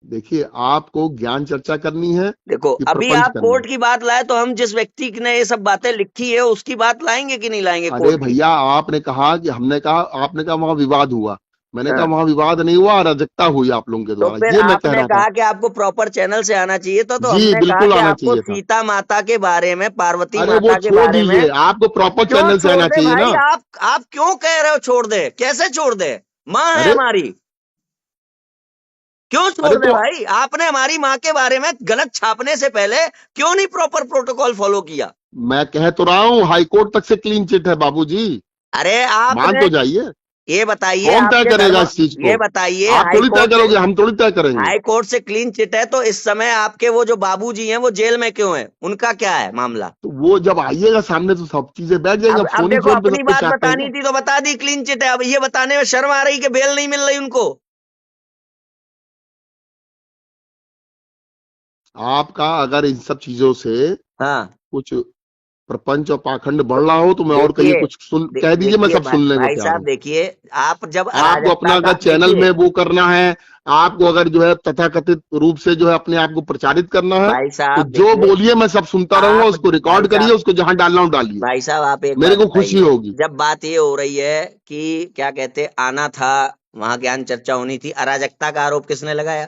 देखिए, आपको ज्ञान चर्चा करनी है देखो कि अभी प्रपंच आप करना है? कोर्ट की बात लाए तो हम जिस व्यक्ति ने ये सब बातें लिखी है उसकी बात लाएंगे कि नहीं लाएंगे अरे कोर्ट की? भैया, आपने कहा कि हमने कहा, आपने कहा वहां विवाद हुआ, मैंने कहा हाँ। वहां विवाद नहीं हुआ, अराजकता हुई आप लोगों के तो द्वारा, फिर ये मैं कह आपने रहा था। कहा कि आपको प्रॉपर चैनल से आना चाहिए था, तो जी हमने कहा बिल्कुल कि आना आपको चाहिए था। सीता माता के बारे में, पार्वती अरे वो माता के छोड़ बारे में। दीजिए, आपको प्रॉपर क्यों चैनल से छोड़ आना दे चाहिए भाई, ना। आप क्यों कह रहे हो छोड़ दे, कैसे छोड़ दे? माँ है अरे हमारी, क्यों छोड़ अरे दे तो भाई? आपने हमारी माँ के बारे में गलत छापने से पहले क्यों नहीं प्रॉपर प्रोटोकॉल फॉलो किया? मैं कह तो रहा हूँ, हाई कोर्ट तक से क्लीन चिट है बाबूजी, अरे मान आपने, तो जाइए। ये बताइए कौन तय आपके करेगा धर्म, इस चीज को? ये बताइए आप हाई थोड़ी तय कोर्ट से, करोगे, हम थोड़ी तय करेंगे। हाई कोर्ट से क्लीन चिट है तो इस समय आपके वो जो बाबूजी हैं वो जेल में क्यों हैं, उनका क्या है मामला? तो वो जब आइएगा सामने तो सब चीजें बैठ जाएंगी, अब अब फोन ही देखो फोन पे अपनी सब कुछ बात चाहते हैं बतानी क्या? थी तो बता दी क्लीन चिट है, अब ये बताने में शर्म आ रही कि बेल नहीं मिल रही उनको। आपका अगर इन सब चीजों से हाँ। कुछ प्रपंच और पाखंड बढ़ रहा हो तो मैं और कहिए, देखिए कुछ सुन कह दीजिए, मैं देखिए सब सुनने को भाई तैयार साहब, हूँ। देखिए आप जब आपको अपना अराजकता का, अगर चैनल देखिए में वो करना है, आपको अगर जो है तथाकथित रूप से जो है अपने आप को प्रचारित करना है, भाई तो साहब जो देखिए, बोलिए मैं सब सुनता रहूंगा, आप उसको भाई रिकॉर्ड करिए, साहब, उसको जहां डालना हो डालिए, भाई साहब आप एक मेरे बात को खुशी बताइए, होगी। जब बात ये हो रही है कि क्या कहते आना था, वहां ज्ञान चर्चा होनी थी, अराजकता का आरोप किसने लगाया?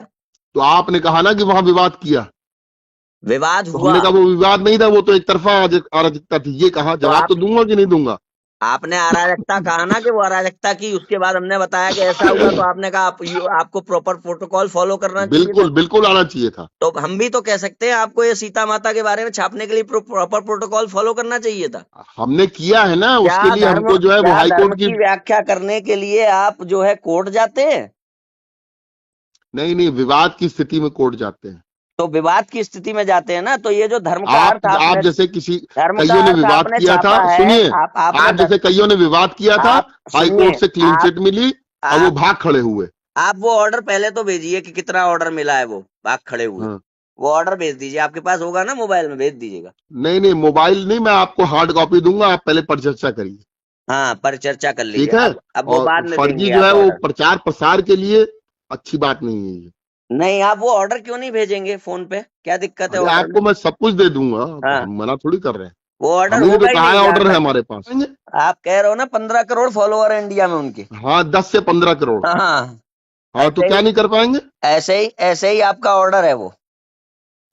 तो आपने कहा ना कि वहां विवाद किया, विवाद तो हुआ। हमने कहा वो विवाद नहीं था, वो तो एक तरफा अराजकता थी, ये कहा, तो जवाब आप, तो दूंगा कि नहीं दूंगा? आपने अराजकता कहा ना कि वो अराजकता की, उसके बाद हमने बताया कि ऐसा हुआ तो आपने कहा आपको प्रॉपर प्रोटोकॉल फॉलो करना चाहिए था। बिल्कुल बिल्कुल आना चाहिए था। तो हम भी तो कह सकते हैं आपको ये सीता माता के बारे में छापने के लिए प्रॉपर प्रोटोकॉल फॉलो करना चाहिए था। हमने किया है ना, उसके लिए धर्म हमको जो है वो क्या हाई धर्म कोर्ट की। की व्याख्या करने के लिए आप जो है कोर्ट जाते हैं? नहीं नहीं, विवाद की स्थिति में कोर्ट जाते हैं। तो विवाद की स्थिति में जाते हैं ना, तो ये जो धर्म का अर्थ आप आपने, जैसे किसी, धर्म का कईयों ने अर्थ विवाद आपने किया था, छापा है, सुनिए, आपने आप जैसे कईयों ने विवाद किया था, आप हाई सुनिए, कोर्ट से क्लीन चिट मिली और वो आप भाग खड़े हुए। आप वो ऑर्डर पहले तो भेजिए कि कितना ऑर्डर मिला है, वो भाग खड़े हुए, हाँ। वो ऑर्डर भेज दीजिए, आपके पास होगा ना, मोबाइल में भेज दीजिएगा। नहीं नहीं, मोबाइल नहीं, मैं आपको हार्ड कॉपी दूंगा, आप पहले परिचर्चा करिए। हाँ पर चर्चा कर लीजिए, ठीक है। अब वो बाद और में फर्जी देंगे जो आप है वो ऑर्डर। प्रचार प्रसार के लिए अच्छी बात नहीं है ये। नहीं आप वो ऑर्डर क्यों नहीं भेजेंगे फोन पे, क्या दिक्कत है अरे ऑर्डर में? आपको मैं सब कुछ दे दूंगा, हाँ, हम मना थोड़ी कर रहे हैं। वो ऑर्डर हम ही ने तो होगा ही कहा नहीं है जहां ऑर्डर है तक, हमारे पास। आप कह रहे हो ना 15 करोड़ फॉलोअर है इंडिया में उनके। हाँ, 10 से 15 करोड़। हाँ, हाँ, तो ऐसे ही, क्या नहीं कर पाएंगे? ऐसे ही आपका ऑर्डर है वो।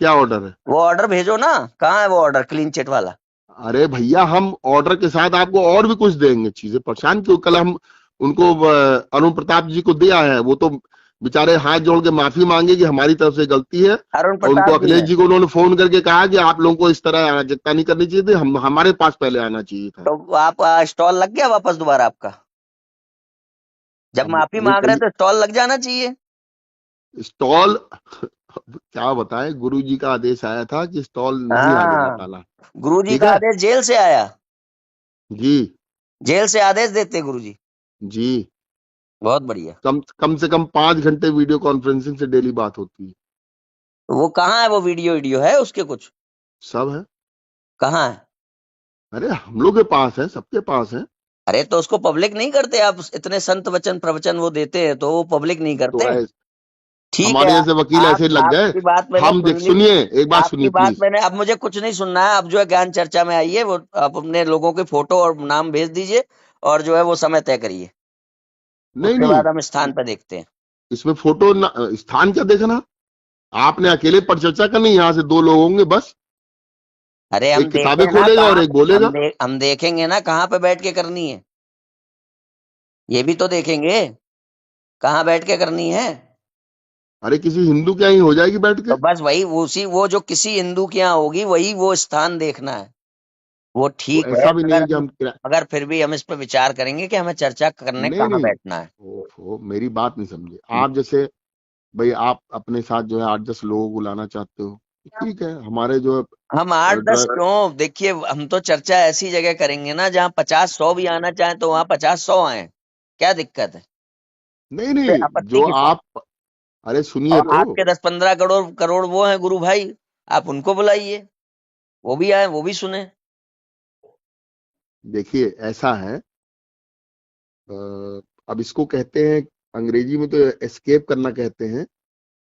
क्या ऑर्डर है? वो ऑर्डर भेजो ना, कहाँ है वो ऑर्डर क्लीन चिट वाला? अरे भैया, हम ऑर्डर के साथ आपको और भी कुछ देंगे, चीजें परेशान क्यों? कल हम उनको अरुण प्रताप जी को दिया है, वो तो बेचारे हाथ जोड़ के माफी मांगे कि हमारी तरफ से गलती है। अरुण और उनको प्रताप जी अखिलेश ने? जी को उन्होंने फोन करके कहा कि आप लोगों को इस तरह अराजकता नहीं करनी चाहिए थी, हम हमारे पास पहले आना चाहिए था। तो आप स्टॉल लग गया वापस दोबारा आपका? जब अब माफी वो मांग रहे हैं कही तो स्टॉल लग जाना चाहिए। स्टॉल, क्या बताएं, गुरु जी का आदेश आया था कि स्टॉल नहीं आगे हाँ, निकाला। गुरुजी ठीक का है। आदेश जेल से आया, जी। जेल से आदेश देते गुरुजी। जी। बहुत बढ़िया। कम कम से कम 5 घंटे वीडियो कॉन्फ्रेंसिंग से डेली बात होती है। तो वो कहाँ है, वो वीडियो वीडियो है उसके कुछ? सब है। कहाँ है? अरे हम लोग के पास है, सबके पास है। अरे तो उसको पब्लिक नहीं करते आप? इतने संत वचन प्रवचन वो देते हैं तो वो पब्लिक नहीं तो करते? ठीक है, हमारे जैसे वकील आप ऐसे लग गए। आपकी बात मैंने हम देख, सुन ली, सुनिए, एक बात आपकी सुनिए बात प्लीज। मैंने, अब मुझे कुछ नहीं सुनना है, अब जो है ज्ञान चर्चा में आइए, वो आप अपने लोगों के फोटो और नाम भेज दीजिए, और जो है वो समय तय करिए, नहीं उसके नहीं, बाद हम स्थान पर देखते हैं। इसमें फोटो स्थान क्या देखना? आपने अकेले परिचर्चा करनी, यहाँ से 2 लोग होंगे बस, अरे हम एक देखें किताबें ना खोलेगा और कहाँ एक पे, बोलेगा। हम देखेंगे ना कहाँ पे बैठ के करनी है, ये भी तो देखेंगे, कहाँ बैठ के करनी है। अरे किसी हिंदू क्या ही हो जाएगी बैठ तो के? बस वही, उसी वो जो किसी हिंदू के यहाँ होगी वही वो स्थान देखना है, वो तो ठीक है, ऐसा भी नहीं अगर है कि हम, हम अगर फिर भी हम इस पर विचार करेंगे कि हमें चर्चा करने नहीं कहाँ नहीं, बैठना है। ओहो, मेरी बात नहीं समझे आप। जैसे भाई, आप अपने साथ जो है 8-10 लोगों को लाना चाहते हो, ठीक है, हमारे जो हम 8-10 ड्राइवर। क्यों, देखिए हम तो चर्चा ऐसी जगह करेंगे ना जहाँ 50-100 भी आना चाहें तो वहां 50-100 आए, क्या दिक्कत है? नहीं फिर नहीं, आपत्ति जो किस? आप, अरे सुनिए और तो। आपके 10-15 करोड़ करोड़ वो हैं गुरु भाई, आप उनको बुलाइए। वो भी आए, वो भी सुने। देखिए ऐसा है, अब इसको कहते हैं अंग्रेजी में तो एस्केप करना कहते हैं,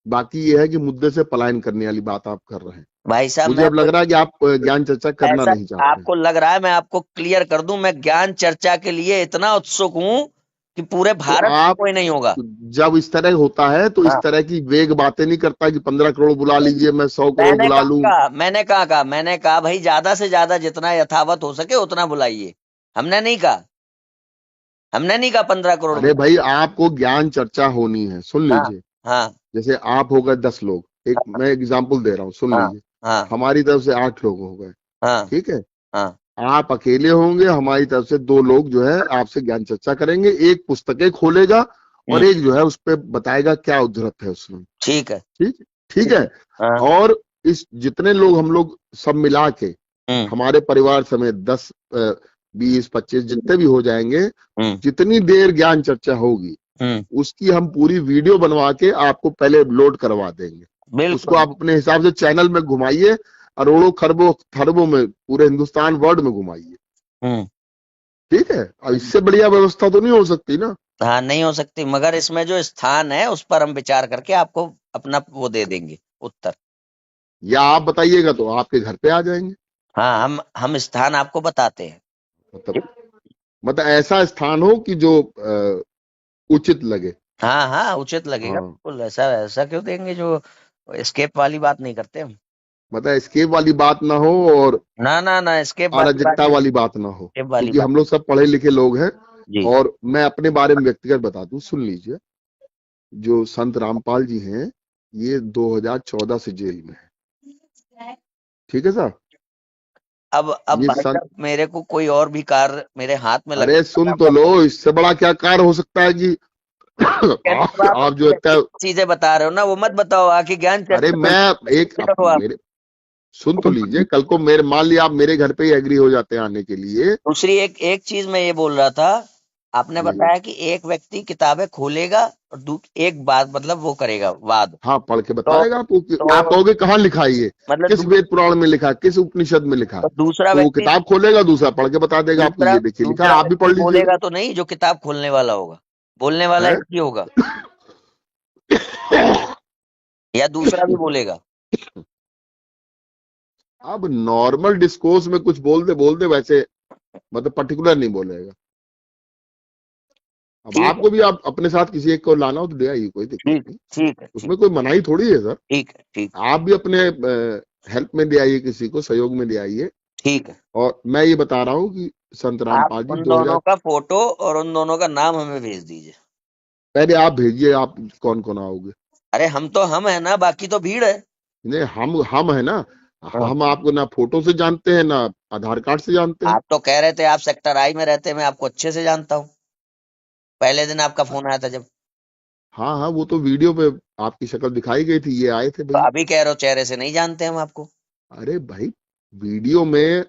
बाकी ये है कि मुद्दे से पलायन करने वाली बात आप कर रहे हैं। भाई साहब मुझे मैं अब लग रहा है कि आप ज्ञान चर्चा करना ऐसा नहीं चाहते हैं। आपको लग रहा है, मैं आपको क्लियर कर दूं, मैं ज्ञान चर्चा के लिए इतना उत्सुक हूं कि पूरे तो भारत में आप कोई नहीं होगा। जब इस तरह होता है तो इस हाँ, तरह की वेग बातें नहीं करता कि 15 करोड़ बुला लीजिए, मैं 100 करोड़ मैंने बुला कहा लूं। कहा मैंने कहा मैंने कहा भाई ज्यादा से ज्यादा जितना यथावत हो सके उतना बुलाइए। हमने नहीं कहा, हमने नहीं कहा 15 करोड़ अरे बुला। भाई आपको ज्ञान चर्चा होनी है, सुन हाँ, लीजिए। हाँ, जैसे आप हो गए 10 लोग, एक हाँ, मैं एग्जांपल दे रहा हूँ, सुन हाँ, लीजिए। हाँ, हमारी तरफ से 8 लोग हो गए, हाँ, ठीक है। हाँ। आप अकेले होंगे, हमारी तरफ से 2 लोग जो है आपसे ज्ञान चर्चा करेंगे, एक पुस्तकें खोलेगा और हम्म। एक जो है उस पे बताएगा क्या उद्धृत है उसमें। ठीक है। ठीक, ठीक ठीक है। है। हाँ। और इस जितने लोग हम लोग सब मिला के, हम्म। हमारे परिवार समेत 10, 20, 25 जितने भी हो जाएंगे, हम्म। जितनी देर ज्ञान चर्चा होगी हम्म। उसकी हम पूरी वीडियो बनवा के आपको पहले लोड करवा देंगे। उसको बिल्कुल। आप अपने हिसाब से चैनल में घुमाइए, करोड़ों खरबों खरबों में पूरे हिंदुस्तान वर्ल्ड में घुमाइए। हम्म। ठीक है, अब इससे बढ़िया व्यवस्था तो नहीं हो सकती ना। हाँ, नहीं हो सकती, मगर इसमें जो स्थान है उस पर हम विचार करके आपको अपना वो दे देंगे उत्तर। या आप बताइएगा तो आपके घर पे आ जाएंगे। हाँ, हम स्थान आपको बताते हैं। मतलब मतलब ऐसा स्थान हो कि जो उचित लगे। हाँ, हाँ, उचित लगेगा हाँ, बिल्कुल। ऐसा ऐसा क्यों देंगे जो एस्केप वाली बात नहीं करते हम। मतलब एस्केप वाली बात ना हो और ना, ना, ना, एस्केप वाली बात अराजकता नहीं। वाली बात ना हो, एस्केप वाली क्योंकि बात। हम लोग सब पढ़े लिखे लोग हैं। जी। और मैं अपने बारे में व्यक्तिगत बता दूं, सुन लीजिए। जो संत रामपाल जी हैं, ये 2014 से जेल में है। ठीक है सर। अब ये भाई संत, साहब मेरे को कोई और भी कार्य मेरे हाथ में लग अरे जाता, मैं सुन तो आपका लो, इससे बड़ा क्या कार्य हो सकता है कि अब आप आप जो इतना, चीजें बता रहे हो ना, वो मत बताओ, आके ज्ञान अरे चर्चा मैं एक करो आप। मेरे, सुन तो लीजिए, कल को मेरे मान लिया आप मेरे घर पे ही एग्री हो जाते हैं आने के लिए। दूसरी एक एक चीज मैं ये बोल रहा था, आपने जी, बताया कि एक व्यक्ति किताबें खोलेगा और एक बात मतलब वो करेगा वाद। हाँ पढ़ के तो बताएगा आपको कि आप तो कहोगे कहाँ लिखा है ये, मतलब किस वेद पुराण में लिखा है, किस उपनिषद में लिखा है। तो दूसरा तो वो व्यक्ति किताब खोलेगा, दूसरा पढ़ के बता देगा आपको, दूसरा ये देखिए लिखा है, दूसरा आप भी व्यक्ति पढ़ लीजिएगा। बोलेगा तो नहीं, जो किताब खोलने वाला होगा, बोलने वाला है। एक ही होगा या दूसरा भी बोलेगा। अब नॉर्मल डिस्कोर्स में कुछ बोलते बोलते वैसे, मतलब पर्टिकुलर नहीं बोलेगा। अब ठीक है, आपको भी आप अपने साथ किसी एक को लाना हो तो ले आइए, कोई दिक्कत ठीक है, नहीं। ठीक है, ठीक। उसमें कोई मनाही थोड़ी है सर। ठीक है, ठीक। आप भी अपने हेल्प में ले आइए, किसी को सहयोग में ले आइए। ठीक है। और मैं ये बता रहा हूँ कि संत आप रामपाल जी उन 2000, दोनों का फोटो और उन दोनों का नाम हमें भेज दीजिए। पहले आप भेजिए, आप कौन कौन आओगे। अरे हम तो हम है ना, बाकी तो भीड़ है। नहीं, हम है ना। हाँ। हम आपको ना फोटो से जानते हैं, ना आधार कार्ड से जानते हैं। आप तो कह रहे थे आप सेक्टर आई में रहते हैं, मैं आपको अच्छे से जानता हूँ, पहले दिन आपका फोन आया था जब। हाँ हाँ, वो तो वीडियो पे आपकी शक्ल दिखाई गई थी, ये आए थे तो भैया। अभी कह रहे हो चेहरे से नहीं जानते हम आपको। अरे भाई, वीडियो में,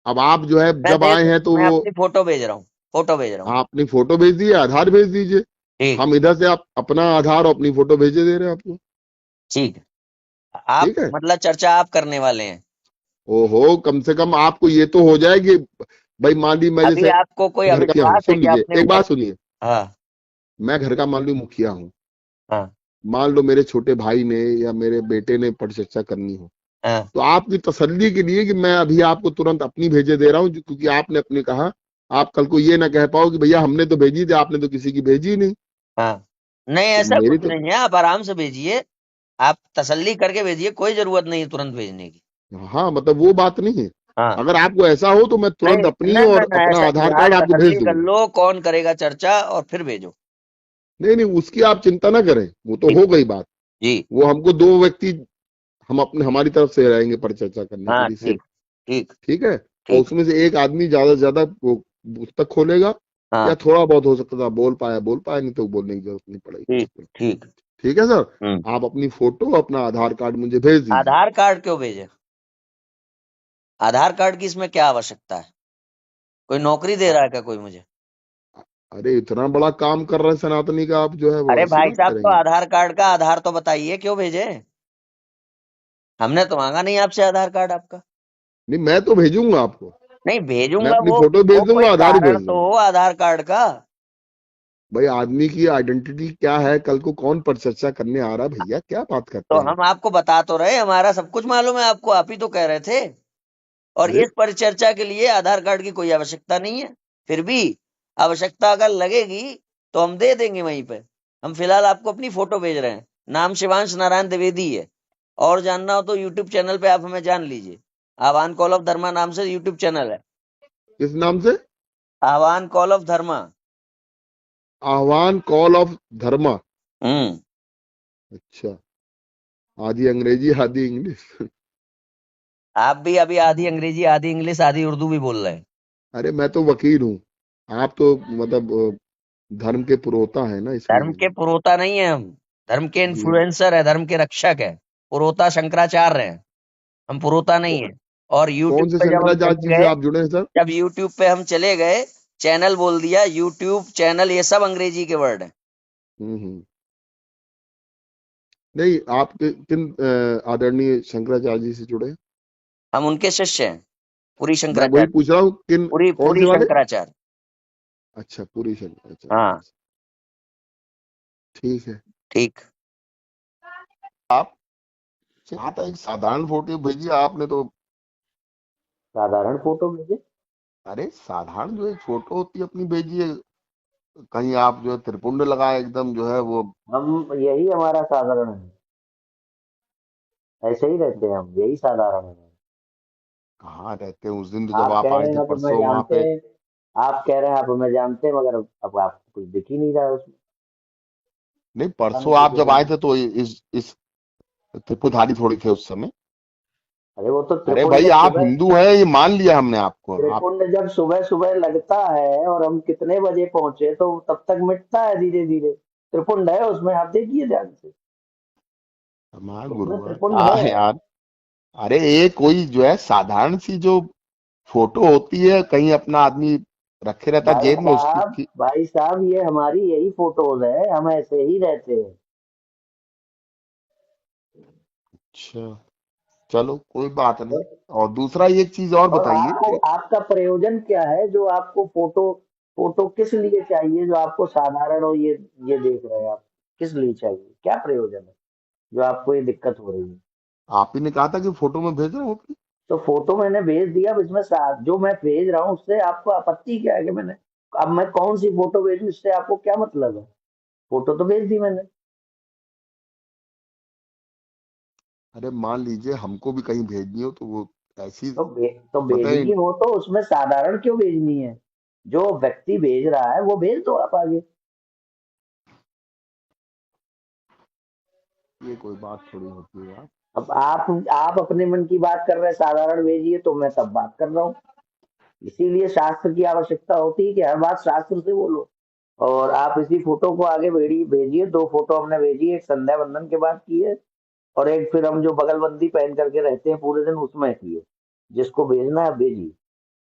अब आप जो है जब आए हैं तो मैं वो, अपनी फोटो भेज रहा हूँ, फोटो भेज रहा हूँ। आप अपनी फोटो भेज दिए, आधार भेज दीजिए। ठीक। हम इधर से आप अपना आधार और अपनी फोटो भेजे दे रहे हैं आपको। ठीक है। आप ठीक है। मतलब चर्चा आप करने वाले हैं। ओहो, कम से कम आपको ये तो हो जाए कि भाई मान ली मैं अभी जैसे आपको कोई घर का हूँ, अविश्वास है सुन कि लीजिए, अपने एक ऊपर। बात सुनिए। हाँ। मैं घर का मान ली मुखिया हूँ। हाँ। मान लो मेरे छोटे भाई ने या मेरे बेटे ने परिचर्चा करनी हो, हाँ। तो आपकी तसल्ली के लिए कि मैं अभी आपको तुरंत अपनी भेजे दे रहा हूँ, क्योंकि आपने अपने कहा, आप कल को ये ना कह पाओ कि भैया हमने तो भेजी थी, आपने तो किसी की भेजी नहीं। हाँ। नहीं, तो ऐसा मेरी कुछ तो, नहीं है, आप आराम से भेजिए। आप तसल्ली करके भेजिए, कोई जरूरत नहीं है तुरंत भेजने की। हाँ मतलब वो बात नहीं है। हाँ। अगर आपको ऐसा हो तो मैं नहीं, तुरंत अपनी नहीं, नहीं, और नहीं, अपना ऐसा नहीं आधार है। आप कार्ड आपको भेज तसल्ली कर दूंगा। लो, कौन करेगा चर्चा, और फिर भेजो। नहीं नहीं, उसकी आप चिंता ना करें, वो तो जी। हो गई बात। जी। वो हमको 2 व्यक्ति, हम अपने हमारी तरफ से रहेंगे परिचर्चा करने के हाँ। लिए सिर्फ। ठीक। ठीक। ठीक है। और ठीक। उसमें से एक आदमी ज्यादा से ज्यादा वो पुस्तक खोलेगा, या हाँ। थोड़ा बहुत हो सकता था बोल पाया, नहीं तो बोलने की जरूरत नहीं पड़ेगी ठीक। उसमें। ठीक। ठीक है सर। हम्म। आप अपनी फोटो, अपना आधार कार्ड मुझे भेज दीजिए। आधार कार्ड क्यों भेजे? आधार कार्ड की इसमें क्या आवश्यकता है? कोई नौकरी दे अ- रहा है क्या कोई मुझे? अरे इतना बड़ा काम कर रहे हैं सनातनी का, आप जो है वो अरे ऐसी भाई बात साहब, तो करेंगे। आधार कार्ड का आधार तो बताइए क्यों भेजे। हमने तो मांगा नहीं आपसे आधार कार्ड आपका। नहीं, मैं तो भेजूंगा आपको। नहीं मैं भेजूंगा, अपनी फोटो भेज वो कोई दूंगा, आधार भी कारण भेज तो दूंगा। हो आधार कार्ड का। भाई आदमी की आइडेंटिटी क्या है, कल को कौन पर चर्चा करने आ रहा है, भैया क्या बात तो करते हैं आप। हम आपको बता तो रहे, हमारा सब कुछ मालूम है आपको, आप ही तो कह रहे थे। और अरे इस परिचर्चा के लिए आधार कार्ड की कोई आवश्यकता नहीं है। फिर भी आवश्यकता अगर लगेगी तो हम दे देंगे वहीं पे। हम फिलहाल आपको अपनी फोटो भेज रहे हैं। नाम शिवांश नारायण द्विवेदी है। और जानना हो तो यूट्यूब चैनल पे आप हमें जान लीजिए। आह्वान कॉल ऑफ धर्मा नाम से यूट्यूब चैनल है। किस नाम से? आह्वान कॉल ऑफ धर्मा। आह्वान कॉल ऑफ धर्मा। हम्म। अच्छा। आधी अंग्रेजी आधी इंग्लिश। आप भी अभी आधी अंग्रेजी आधी इंग्लिश आधी उर्दू भी बोल रहे हैं। अरे मैं तो वकील हूँ, आप तो मतलब धर्म के पुरोता है ना, धर्म इसलिए। के पुरोता नहीं है हम। धर्म के जी। इन्फ्लुएंसर है, धर्म के रक्षक है। पुरोता शंकराचार्य है। हम पुरोता नहीं है। और यूट्यूब कौन से पे जब हम शंकराचार्य चले जी से गए, आप जुड़े हैं सर? जब यूट्यूब पे हम चले गए, चैनल बोल दिया, यूट्यूब चैनल ये सब अंग्रेजी के वर्ड है। हम्म। नहीं, आप किन आदरणीय शंकराचार्य जी से जुड़े हैं? हम उनके शिष्य हैं। पूरी मैं वही शंकराचार्य। पूछ रहा हूँ, किन, पूरी कौन से पूरी वाले? शंकराचार्य। अच्छा, पूरी शंकराचार्य जी हाँ। से। ठीक है। ठीक। आप चाहता एक साधारण फोटो भेजिए, आपने तो। साधारण फोटो भेजे। अरे साधारण जो एक फोटो होती है अपनी भेजिए। कहीं आप जो है त्रिपुंड लगाए एकदम जो है वो। हम यही हमारा साधारण है। ऐसे ही रहते हैं हम, यही साधारण है। कहाँ रहते हैं, उस दिन तो जब आप आप कह आए रहे थे हैं आप हमें परसों वहां जानते पे। हैं। आप कह रहे हैं आप हमें जानते हैं, मगर अब आपको कुछ दिख ही नहीं रहा है उसमें। नहीं, पता परसों नहीं आप किसे जब आए बोलूं। थे तो इस त्रिपुधारी थोड़ी थे उस समय। अरे वो तो अरे त्रिपुंड भाई, जब आप सुबह, हिंदू हैं ये मान लिया हमने आपको, आप। त्रिपुंड जब सुबह सुबह लगता है और हम कितने बजे पहुंचे तो तब तक मिटता है धीरे धीरे। त्रिपुंड है उसमें, आप देखिए ध्यान से। हमारा उसमें गुरुवार त्रिपुंड क्या है। है यार। अरे ये कोई जो है साधारण सी जो फोटो होती है, कहीं अपना आदमी रखे रहता है जेब में उसकी भाई साहब ये हमारी यही फोटोज है, हम ऐसे ही रहते हैं। अच्छा, चलो कोई बात नहीं। और और दूसरा एक चीज और और बताइए आपको, कि आपका प्रयोजन क्या है जो आपको फोटो, फोटो किस लिए चाहिए जो आपको साधारण हो, ये देख रहे हैं आप। किस लिए चाहिए, क्या प्रयोजन है जो आपको ये दिक्कत हो रही है। आप ही ने कहा था कि फोटो में भेज रहा हूँ अपनी। तो फोटो मैंने भेज दिया, अब इसमें जो मैं भेज रहा हूँ उससे आपको आपत्ति क्या है कि मैंने, अब मैं कौन सी फोटो भेजूं, इससे आपको क्या मतलब है। फोटो तो भेज दी मैंने। अरे मान लीजिए हमको भी कहीं भेजनी हो तो वो ऐसी तो बताए। भेजनी हो तो उसमें साधारण क्यों भेजनी है। जो व्यक्ति भेज रहा है वो भेज दो आप आगे। ये कोई बात थोड़ी होती है यार। अब आप अपने मन की बात कर रहे हैं साधारण भेजिए, तो मैं तब बात कर रहा हूँ। इसीलिए शास्त्र की आवश्यकता होती है कि हर बात शास्त्र से बोलो। और आप इसी फोटो को आगे भेजिए। दो फोटो हमने भेजी, एक संध्या वंदन के बाद की है, और एक फिर हम जो बगलबंदी पहन करके रहते हैं पूरे दिन उसमें की है। जिसको भेजना है भेजिए।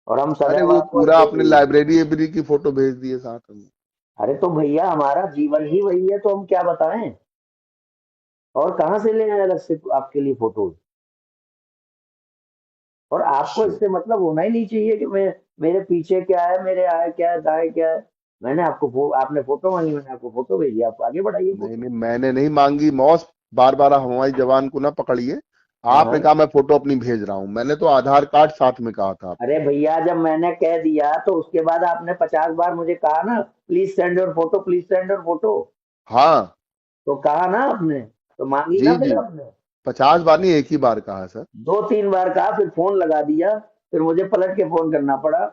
और हम अरे सदैव वो आपको पूरा देख आपने लेंगे। लाइब्रेरी एब्री की फोटो भेज दी है साथ में। अरे तो भैया हमारा जीवन ही वही है, तो हम क्या बताएं। और कहाँ से ले आए अलग से आपके लिए फोटोज। और आपको अच्छा। इससे मतलब होना ही नहीं चाहिए कि मैं, मेरे पीछे क्या है, मेरे आए क्या है, दाएं क्या है। मैंने आपको आपने फोटो मांगी, मैंने आपको फोटो भेजी, आप आगे बढ़ाइए नहीं फोटो। नहीं, मैंने नहीं मांगी मौस। बार बार हमारी जवान को ना पकड़िए। हाँ आपने हाँ। कहा मैं फोटो अपनी भेज रहा हूँ, मैंने तो आधार कार्ड साथ में कहा था अरे आपको। भैया जब मैंने कह दिया तो उसके बाद आपने 50 बार मुझे कहा ना, please send your photo, please send your photo. हाँ। तो कहा ना आपने, तो मांगी जी ना फिर जी। आपने। 50 बार नहीं, एक ही बार कहा सर। 2-3 बार कहा, फिर फोन लगा दिया, फिर मुझे पलट के फोन करना पड़ा।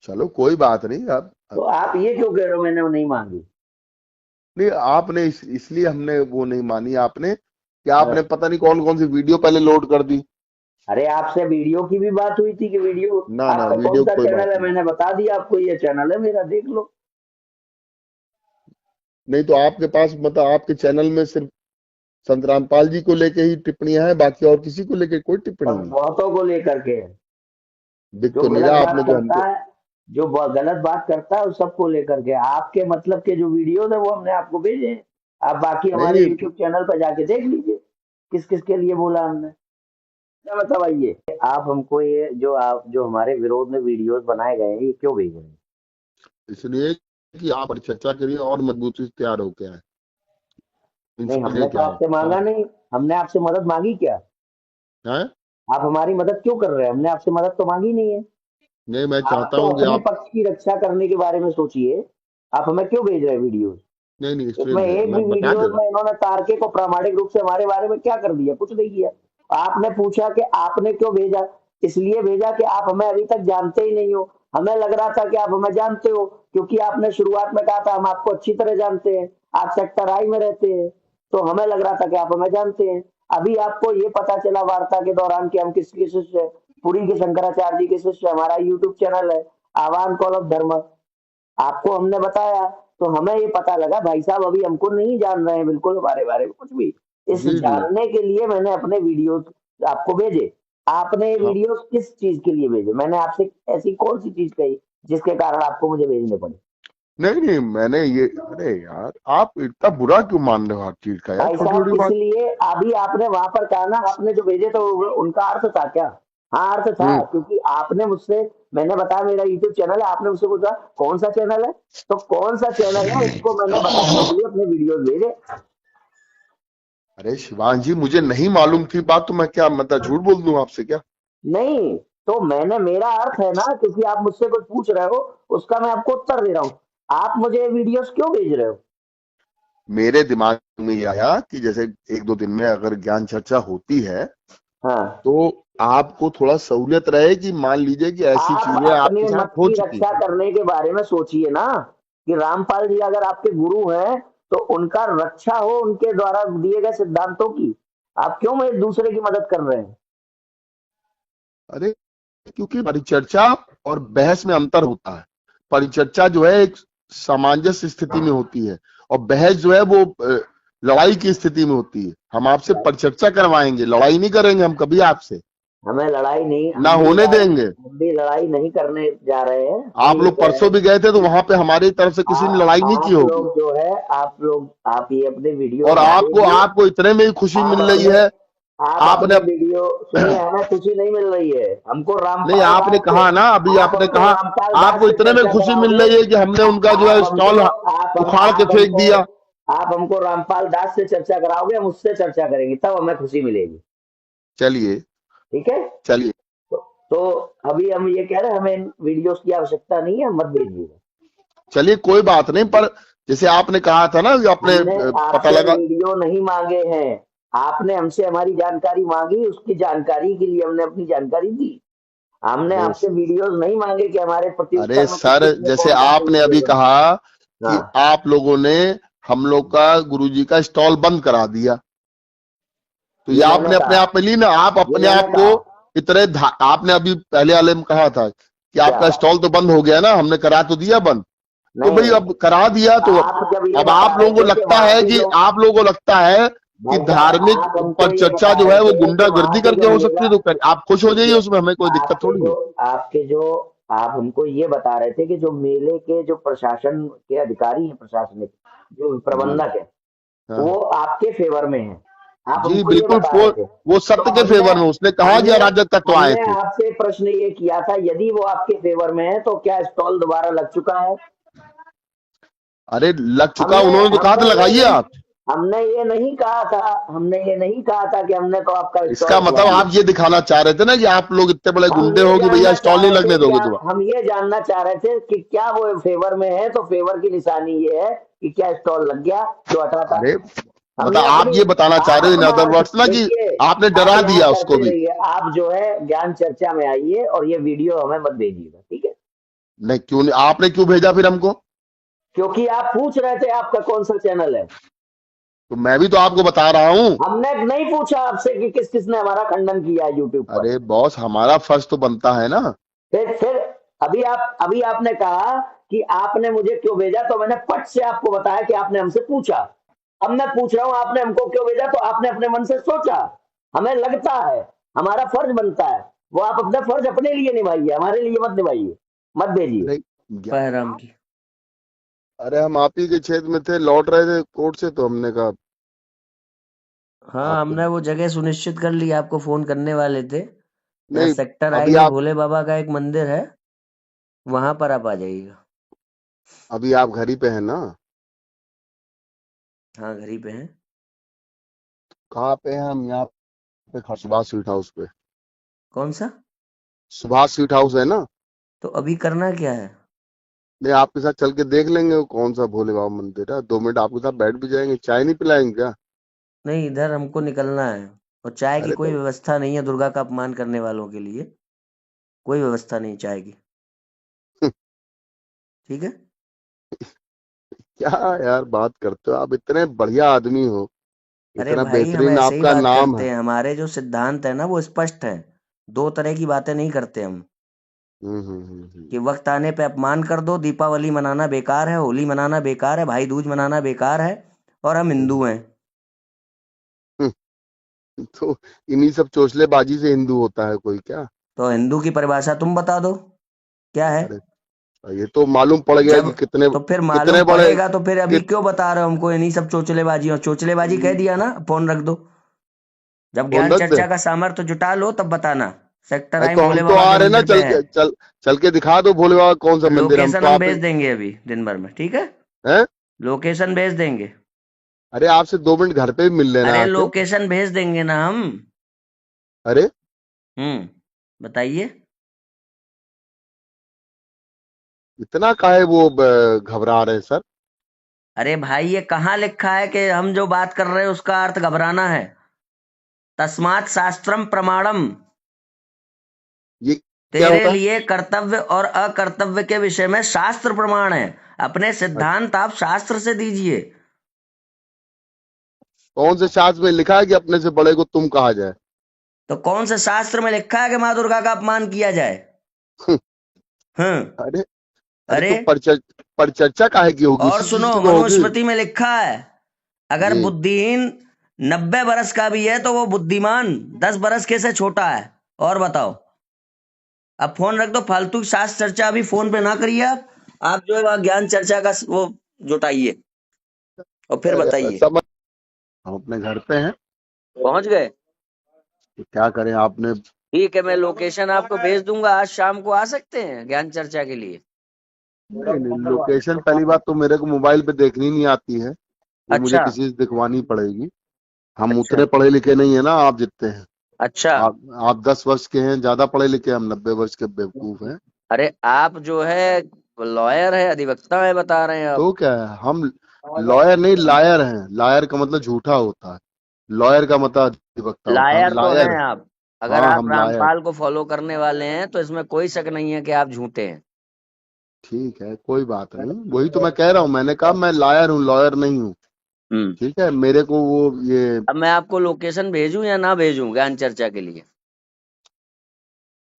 चलो कोई बात नहीं तो आप ये क्यों कह रहे हो मैंने वो नहीं मांगी। नहीं, आपने इसलिए हमने वो नहीं मानी आपने कि हाँ। आपने पता नहीं कौन कौन सी वीडियो पहले लोड कर दी। अरे आपसे वीडियो की भी बात हुई थी कि वीडियो, ना ना, आपका कौन वीडियो सा की कोई चैनल बात है, नहीं। मैंने बता दिया आपको ये चैनल है मेरा, देख लो। नहीं तो आपके पास मतलब आपके चैनल में सिर्फ संत रामपाल जी को लेके ही टिप्पणियां हैं, बाकी और किसी को लेके कोई टिप्पणी और नहीं। बहुतों को लेकर के। दिख जो तो नहीं गलत रहा बात आपने जो करता हमको। है, जो गलत बात करता है उस सबको लेकर के, आपके मतलब के जो वीडियोस है वो हमने आपको भेजे हैं। आप बाकी नहीं हमारे नहीं। यूट्यूब चैनल पर जाके देख लीजिए किस किस के लिए बोला हमने। क्या मतलब आइए आप हमको ये जो आप जो हमारे विरोध में वीडियोस बनाए गए हैं ये क्यों भेज रहे हैं? इसलिए कि आप चर्चा करिए और मजबूती से तैयार होके आए। नहीं इसके लिए हमने तो क्या है आपसे मांगा और नहीं, हमने आपसे मदद मांगी क्या? है। आप हमारी मदद क्यों कर रहे हैं? हमने आपसे मदद तो मांगी नहीं है। नहीं, मैं आप चाहता तो हूँ कि अपने आप पक्ष की रक्षा करने के बारे में सोचिए। आप हमें क्यों भेज रहे हैं वीडियोस? नहीं नहीं, इसलिए इसमें एक भी मैं बता दे वीडियोस रहा हूँ। में इन्होंने तारके को प्रामाणिक रूप से हमारे बारे में क्या कर दिया? कुछ नहीं किया। आपने पूछा कि आपने क्यों भेजा? इसलिए भेजा कि आप हमें अभी तक जानते ही नहीं हो। हमें लग रहा था कि आप हमें जानते हो, क्योंकि आपने शुरुआत में कहा था हम आपको अच्छी तरह जानते हैं, आप सेक्टर आई में रहते हैं, तो हमें लग रहा था कि आप हमें जानते हैं। अभी आपको ये पता चला वार्ता के दौरान कि हम किसके शिष्य हैं। पुरी के शंकराचार्य जी के शिष्य। हमारा यूट्यूब चैनल है आह्वान कॉल ऑफ धर्म, आपको हमने बताया, तो हमें ये पता लगा भाई साहब अभी हमको नहीं जान रहे हैं बिल्कुल हमारे बारे में कुछ भी। इस जी जी। जानने के लिए मैंने अपने वीडियोस आपको भेजे। आपने ये हाँ, वीडियोस किस चीज के लिए भेजे? मैंने आपसे ऐसी कौन सी चीज कही जिसके कारण आपको मुझे भेजने पड़े? नहीं नहीं, मैंने ये, अरे यार आप इतना बुरा क्यों मान रहे हो हर चीज का यार, भाई छोटी साहब छोटी बात। इसलिए अभी आपने वहां पर कहा ना, आपने जो भेजे तो उनका अर्थ था क्या? हाँ अर्थ था, हम्म। क्योंकि आपने मुझसे, मैंने बताया मेरा यूट्यूब चैनल है, आपने मुझसे पूछा कौन सा चैनल है, तो कौन सा चैनल है उसको मैंने बताने के लिए अपने वीडियोस भेजे। अरे शिवांश जी, मुझे नहीं मालूम थी बात, तो मैं क्या मतलब झूठ बोल दूं आपसे क्या? नहीं, तो मैंने, मेरा अर्थ है ना, क्योंकि आप मुझसे कुछ पूछ रहे हो उसका मैं आपको उत्तर दे रहा हूँ। आप मुझे वीडियोस क्यों भेज रहे हो? मेरे दिमाग में ये आया कि जैसे एक दो दिन में अगर ज्ञान चर्चा होती है हाँ, तो आपको थोड़ा सहूलियत रहे कि मान लीजिए कि ऐसी आप चीजें आपके अपने साथ मत हो की चुकी रक्षा हैं। करने के बारे में सोचिए ना, कि रामपाल जी अगर आपके गुरु हैं तो उनका रक्षा हो उनके द्वारा दिए गए सिद्धांतों की। आप क्यों एक दूसरे की मदद कर रहे हैं? अरे, क्योंकि परिचर्चा और बहस में अंतर होता है। परिचर्चा जो है एक सामंजस्य स्थिति में होती है, और बहस जो है वो लड़ाई की स्थिति में होती है। हम आपसे परिचर्चा करवाएंगे, लड़ाई नहीं करेंगे हम कभी आपसे, हमें लड़ाई नहीं, ना होने देंगे। हम भी लड़ाई नहीं करने जा रहे हैं। हम आप ये लोग कह रहे परसों भी हैं गए थे तो वहां पे हमारी तरफ से किसी ने लड़ाई नहीं की आप होगी। लोग जो है, आप लोग, आप ये अपने वीडियो और आपको बनाइए। आपको इतने में ही खुशी आप मिल रही अपने, है। आप आपने अपने वीडियो सुनिए, हमें खुशी नहीं मिल रही है। हमको नहीं, रामपाल आपने दास से, कहा ना, अभी आप आपने हमको कहा रामपाल दास आपको से इतने में चर्चा खुशी मिल कराओगे? रही है कि हमने उनका जो आप है स्टॉल हमको, उखाड़ के फेंक दिया। आप हमको रामपाल दास से चर्चा कराओगे, हम उससे चर्चा करेंगे तब हमें खुशी मिलेगी। चलिए। ठीक है? चलिए। तो, तो अभी हम ये कह रहे हैं हमें वीडियोस की आवश्यकता नहीं है, मत भेजिएगा। चलिए, कोई बात नहीं, पर जैसे आपने कहा था ना कि आपने हमने पता आपसे लगा। वीडियो नहीं मांगे हैं। आपने हमसे हमारी जानकारी मांगी, उसकी जानकारी के लिए हमने अपनी जानकारी दी। हमने अरे आपसे वीडियोस नहीं मांगे कि हमारे अरे प्रत्युत्तर में सर, किसने जैसे कौन सा आपने वीडियो अभी भेजा। कहा कि हाँ, आप लोगों ने हम लोग का गुरुजी का स्टॉल बंद करा दिया, तो ये ये मैंने आपने अपने कहा, आप में ली ना, आप ये अपने मैंने आप को कहा। इतने आपने अभी पहले वाले में कहा था कि क्या? आपका स्टॉल तो बंद हो गया ना, हमने करा तो दिया बंद। तो भाई नहीं, अब करा दिया तो आप जब ये अब बता आप रहे लोगों को थे कि लगता वहां है के कि जो, आप लोगों को लगता है कि भाई साहब धार्मिक आप हमको पर ये चर्चा बता जो रहे है वो थे कि वहां गुंडागर्दी के करके जो हो सकती मेला, है, तो आप खुश हो जाइए, देखिए, उसमें हमें कोई दिक्कत आपके थोड़ी जो, है। आपके जो, आप हमको ये बता रहे थे कि जो मेले के जो प्रशासन के अधिकारी हैं, प्रशासनिक जो जी। प्रबंधक है, हाँ। वो आपके फेवर में है। आप जी हमको ये बिल्कुल, बता रहे थे। वो तो सत्य के हमने फेवर में, उसने कहा कि हमने अराजक तत्व आए हमने थे। आपसे प्रश्न ये किया था, यदि वो आपके फेवर में है तो क्या स्टॉल दोबारा लग चुका है? अरे लग चुका, हमने उन्होंने तो कहा था हमने ये लगाइए नहीं, आप। हमने ये नहीं कहा था, हमने ये नहीं कहा था कि हमने तो आपका स्टॉल इसका खुलवा मतलब दिया। आप ये दिखाना चाह रहे थे ना कि आप लोग इतने बड़े हम गुंडे ये हो कि भैया जानना चाह स्टॉल नहीं रहे थे लगने कि दोगे आप, दोबारा। हम ये जानना चाह रहे थे कि क्या वो फेवर में है, तो फेवर की निशानी ये है कि क्या स्टॉल लग गया जो हटा था। अरे मतलब हमने आप अपनी, ये बताना चाह आप रहे हो इन अपना अदर अर्थ वर्ड्स ना कि देखिए, आपने आप डरा यहाँ दिया उसको करते भी। रहिए, आप जो है ज्ञान चर्चा में आइए और ये वीडियो हमें मत भेजिएगा, ठीक है? नहीं, क्यों नहीं, आपने क्यों भेजा फिर हमको? क्योंकि आप पूछ रहे थे आपका कौन सा चैनल है। तो मैं भी तो आपको बता रहा हूँ। हमने नहीं पूछा आपसे कि किस किसने हमारा खंडन किया है यूट्यूब पर। अरे बॉस, हमारा फर्ज तो बनता है ना। फिर अभी आपने कहा कि आपने मुझे क्यों भेजा, तो मैंने पट से आपको बताया कि आपने हमसे पूछा। अब मैं पूछ रहा हूं आपने हमको क्यों भेजा, तो आपने अपने मन से सोचा। हमें लगता है, हमारा फर्ज बनता है, वो आप अपना फर्ज अपने लिए निभाइए, हमारे लिए मत निभाइए, मत भेजिए। अरे पैराम की, अरे हम आप ही के क्षेत्र में थे, लौट रहे थे कोर्ट से, तो हमने कहा हाँ, आपको। हमने वो जगह सुनिश्चित कर ली, आपको फोन करने वाले थे। यहाँ नहीं, सेक्टर आई अभी में आप भोले बाबा का एक मंदिर है, वहां पर आप आ जाइएगा। अभी आप घर ही पे हैं ना? हाँ, घर ही पे हैं। कहाँ पे हैं? हम यहाँ पे सुभाष स्वीट हाउस पे। कौन सा? सुभाष स्वीट हाउस है ना? तो अभी करना क्या है? नहीं, आपके साथ चल के देख लेंगे वो कौन सा भोले बाबा मंदिर है। 2 मिनट आपके साथ बैठ भी जाएंगे। चाय नहीं पिलाएंगे क्या? नहीं, इधर हमको निकलना है। और चाय की अरे कोई तो व्यवस्था नहीं है दुर्गा का अपमान करने वालों के लिए। कोई व्यवस्था नहीं चाय की। ठीक है। क्या यार बात करते हो? आप इतने बढ़िया आदमी हो, अरे इतना भाई, हम बेहतरीन ऐसे ही आपका बात नाम करते है। हैं, हमारे जो सिद्धांत है ना वो स्पष्ट है। दो तरह की बातें नहीं करते हम। कि वक्त आने पे अपमान कर दो, दीपावली मनाना बेकार है, होली मनाना बेकार है, भाई दूज मनाना बेकार है, और हम हिंदू हम्म। हैं। तो इन्हीं सब चोचलेबाजी से हिंदू होता है कोई क्या? तो हिंदू की परिभाषा तुम बता दो, क्या है? अरे, ये तो मालूम पड़ गया जब कि कितने तो फिर कितने मालूम बड़े पड़ेगा तो फिर अभी कित, क्यों बता रहे हो हमको इन्हीं सब चोचलेबाजी? और चोचलेबाजी कह दिया ना, फोन रख दो। जब फोन ज्ञान रख दे। चर्चा का सामर्थ्य जुटा लो तब बताना। सेक्टर अरे आई तो हम भोले तो बाबा आ के रहे हैं ना, मंदिर पे है। चल के दिखा दो भोले बाबा कौन सा मंदिर। हम लोकेशन तो हम आप भेज देंगे अभी दिन भर में, ठीक है? हैं। लोकेशन भेज देंगे। अरे आपसे 2 मिनट घर पे भी मिल लेना अरे आके। लोकेशन भेज देंगे ना हम। अरे बताइए। इतना काहे वो घबरा रहे हैं सर? अरे भाई, ये कहाँ लिखा है कि हम जो बात कर रहे हैं उसका अर्थ घबराना है? तस्मात् शास्त्रम प्रमाणम। ये क्या तेरे होता है? लिए कर्तव्य और अकर्तव्य के विषय में शास्त्र प्रमाण है। अपने अच्छा, सिद्धांत आप शास्त्र से दीजिए। कौन से शास्त्र में लिखा है कि अपने से बड़े को तुम कहा जाए? तो कौन से शास्त्र में लिखा है कि माँ दुर्गा का अपमान किया जाए? हम्म। अरे, अरे अरे, तो परिचर्चा काहे की होगी? और उसी चीज सुनो, की तो होगी। मनुस्मृति में लिखा है, अगर जी। बुद्धिहीन 90 बरस का भी है तो वो बुद्धिमान 10 बरस के से छोटा है। और बताओ। अब फोन रख दो, फालतू की शास्त्र चर्चा अभी फोन पे ना करिए आप जो है वहाँ ज्ञान चर्चा का वो जुटाइए, और फिर बताइए। समझ। हम अपने घर पे हैं। पहुंच गए? तो क्या करें आपने? ठीक है, मैं लोकेशन आपको भेज दूंगा, आज शाम को आ सकते हैं ज्ञान चर्चा के लिए। नहीं नहीं, लोकेशन पहली बात तो मेरे को मोबाइल पे देखनी नहीं आती है। वो मुझे अच्छा। किसी से दिखवानी पड़ेगी। हम अच्छा। उतने पढ़े लिखे नहीं है ना आप जितने हैं। अच्छा। आप 10 वर्ष के हैं, ज्यादा पढ़े लिखे, हम 90 वर्ष के बेवकूफ हैं। अरे आप जो है लॉयर है, अधिवक्ता है, बता रहे हैं आप। तो क्या है, हम लॉयर नहीं लायर हैं। लायर का मतलब झूठा होता है। लॉयर का मतलब अधिवक्ता होता है। हम लायर तो लायर हैं हैं। आप। अगर हाँ, आप हम लायर। रामपाल को फॉलो करने वाले हैं तो इसमें कोई शक नहीं है कि आप झूठे हैं। ठीक है, कोई बात नहीं। वही तो मैं कह रहा हूँ, मैंने कहा मैं लायर हूँ, लॉयर नहीं हूँ। हम्म। ठीक है, मेरे को वो ये। अब मैं आपको लोकेशन भेजूं या ना भेजूं ज्ञान चर्चा के लिए?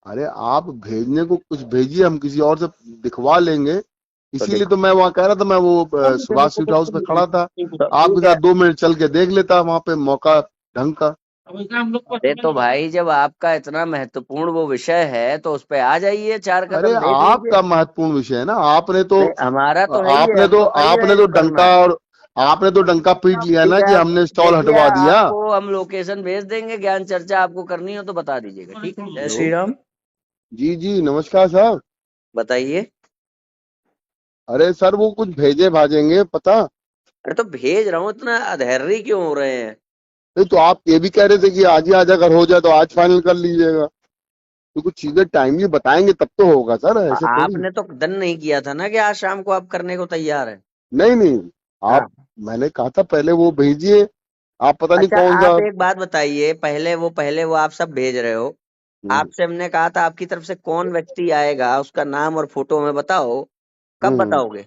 अरे आप भेजने को कुछ भेजिए, हम किसी और से दिखवा लेंगे। तो इसीलिए देखो। तो मैं वहां कह रहा था, मैं वो सुभाष स्वीट हाउस पे खड़ा था। आपके ठीक है। साथ 2 मिनट चल के देख लेता वहां पे मौका ढंग का। अरे तो भाई, जब आपका इतना महत्वपूर्ण वो विषय है तो उस पे आ जाइए, चार अरे कदम देख लीजिए। आपका महत्वपूर्ण विषय है ना। नहीं, हमारा तो है ही है, हमको थोड़ी ना आपने तो इसको करना डंका है। और आपने तो डंका पीट लिया ठीक ना है, कि आप हमने स्टॉल देखिए, हटवा दिया। आपको हम लोकेशन भेज देंगे, ज्ञान चर्चा आपको करनी हो तो बता दीजिएगा, ठीक है? जय हेलो। श्री राम। जी जी, नमस्कार साहब। बताइए। अरे सर, वो कुछ भेजे भाजेंगे पता। अरे तो भेज रहा हूँ, इतना अधैर्य क्यों हो रहे हैं? नहीं तो आप ये भी कह रहे थे कि आज ही आज अगर हो जाए तो आज फाइनल कर लीजिएगा। तो कुछ चीजें टाइमली बताएंगे तब तो होगा सर, ऐसे थोड़ी। आपने तो डन नहीं किया था ना कि आज शाम को आप करने को तैयार है। नहीं नहीं, आप, हाँ। मैंने कहा था पहले वो भेजिए। आप पता नहीं अच्छा, कौन सा। आप एक बात बताइए, पहले वो आप सब भेज रहे हो। हम्म, आपसे हमने कहा था आपकी तरफ से कौन व्यक्ति आएगा, उसका नाम और फोटो में बताओ। कब हम्म, बताओगे?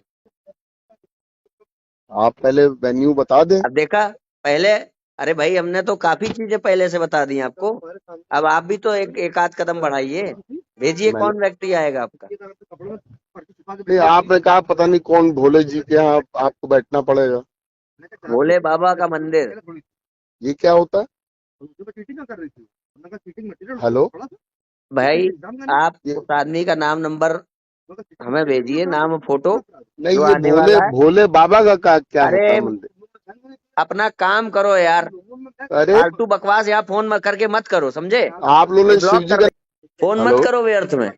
आप पहले वेन्यू बता दें। अब देखा। पहले। अरे भाई, हमने तो काफी चीजें पहले से बता दी आपको। अब आप भी तो एक आध कदम बढ़ाइए। भेजिए, मैंने कौन व्यक्ति आएगा आपका? नहीं, आपने कहा पता नहीं कौन भोले जी के यहाँ आपको बैठना पड़ेगा। भोले बाबा का मंदिर। ये क्या होता है? हेलो। भाई, आप ये उस आदमी का नाम नंबर हमें भेजिए, नाम और फोटो। नहीं, जो ये आने भोले वाला है। भोले बाबा का क्या अरे, होता है मंदिर? अपना काम करो यार। अरे फालतू बकवास यहाँ फोन मत करके मत करो, समझे? आप लोगों ने शिव ब्लॉक जी कर का। दे, फोन मत हेलो। करो व्यर्थ में।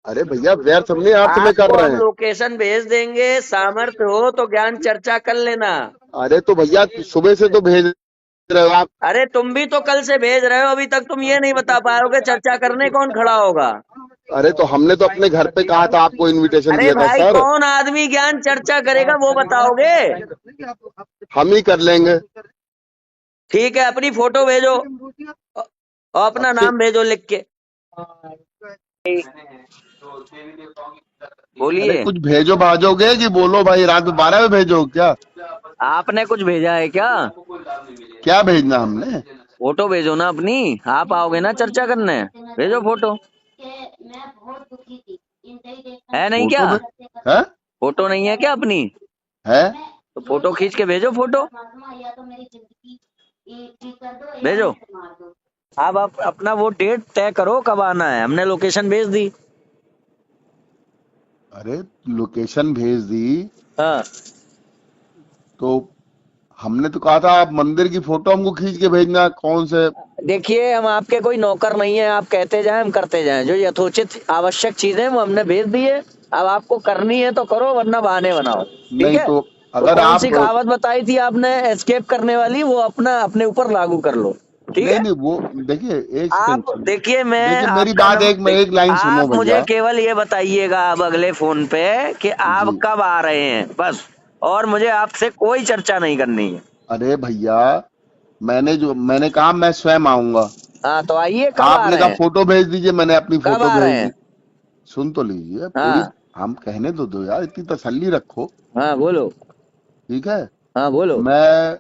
अरे भैया व्यर्थ हमने अर्थ में कर आपको रहे हम हैं। लोकेशन भेज देंगे, सामर्थ्य हो तो ज्ञान चर्चा कर लेना। अरे तो भैया सुबह से तो भेज रहे हो आप। अरे तुम भी तो कल से भेज रहे हो, अभी तक तुम ये नहीं बता पाओगे चर्चा करने कौन खड़ा होगा? अरे तो हमने तो अपने घर पे कहा था, आपको इनविटेशन अरे दिया था भाई सर। कौन आदमी ज्ञान चर्चा करेगा वो बताओगे? हम ही कर लेंगे। ठीक है, अपनी फोटो भेजो और अपना ठीक। नाम भेजो लिख के। अरे बोलिए। कुछ भेजो भाजोगे कि बोलो भाई, रात में 12 में भेजो क्या? आपने कुछ भेजा है क्या? क्या भेजना हमने? फोटो भेजो ना अपनी। आप आओगे ना चर्चा करने, भेजो फोटो। है नहीं क्या? फोटो में है। फोटो नहीं है क्या अपनी? है। तो फोटो खींच के भेजो, फोटो भेजो। अब आप अपना वो डेट तय करो कब आना है, हमने लोकेशन भेज दी। अरे लोकेशन भेज दी हाँ, तो हमने तो कहा था आप मंदिर की फोटो हमको खींच के भेजना, कौन से। देखिए हम आपके कोई नौकर नहीं है, आप कहते जाएं हम करते जाएं, जो यथोचित आवश्यक चीजें वो हमने भेज दी है। अब आपको करनी है तो करो, वरना बहाने बनाओ। ठीक नहीं है? तो तो अगर कौन सी आप। कहावत बताई थी आपने एस्केप करने वाली, वो अपना अपने ऊपर लागू कर लो। ठीक नहीं है? नहीं वो देखिए, एक सेकंड आप सुनो। देखिए, मैं देखिए मेरी आपका बात, एक लाइन सुनो आप मुझे भैया। केवल ये बताइएगा अब अगले फोन पे कि आप जी। कब आ रहे हैं, बस। और मुझे आपसे कोई चर्चा नहीं करनी है। अरे भैया, मैंने कहा मैं स्वयं आऊंगा। हाँ तो आइए, कब आ आपने रहे कहा हैं? फोटो भेज दीजिए, मैंने अपनी कब फोटो आ रहे भेज हैं? दी। सुन तो लीजिए पूरी। हाँ हम कहने तो दो यार, इतनी तसल्ली रखो। हाँ बोलो। ठीक है। हाँ बोलो। मैं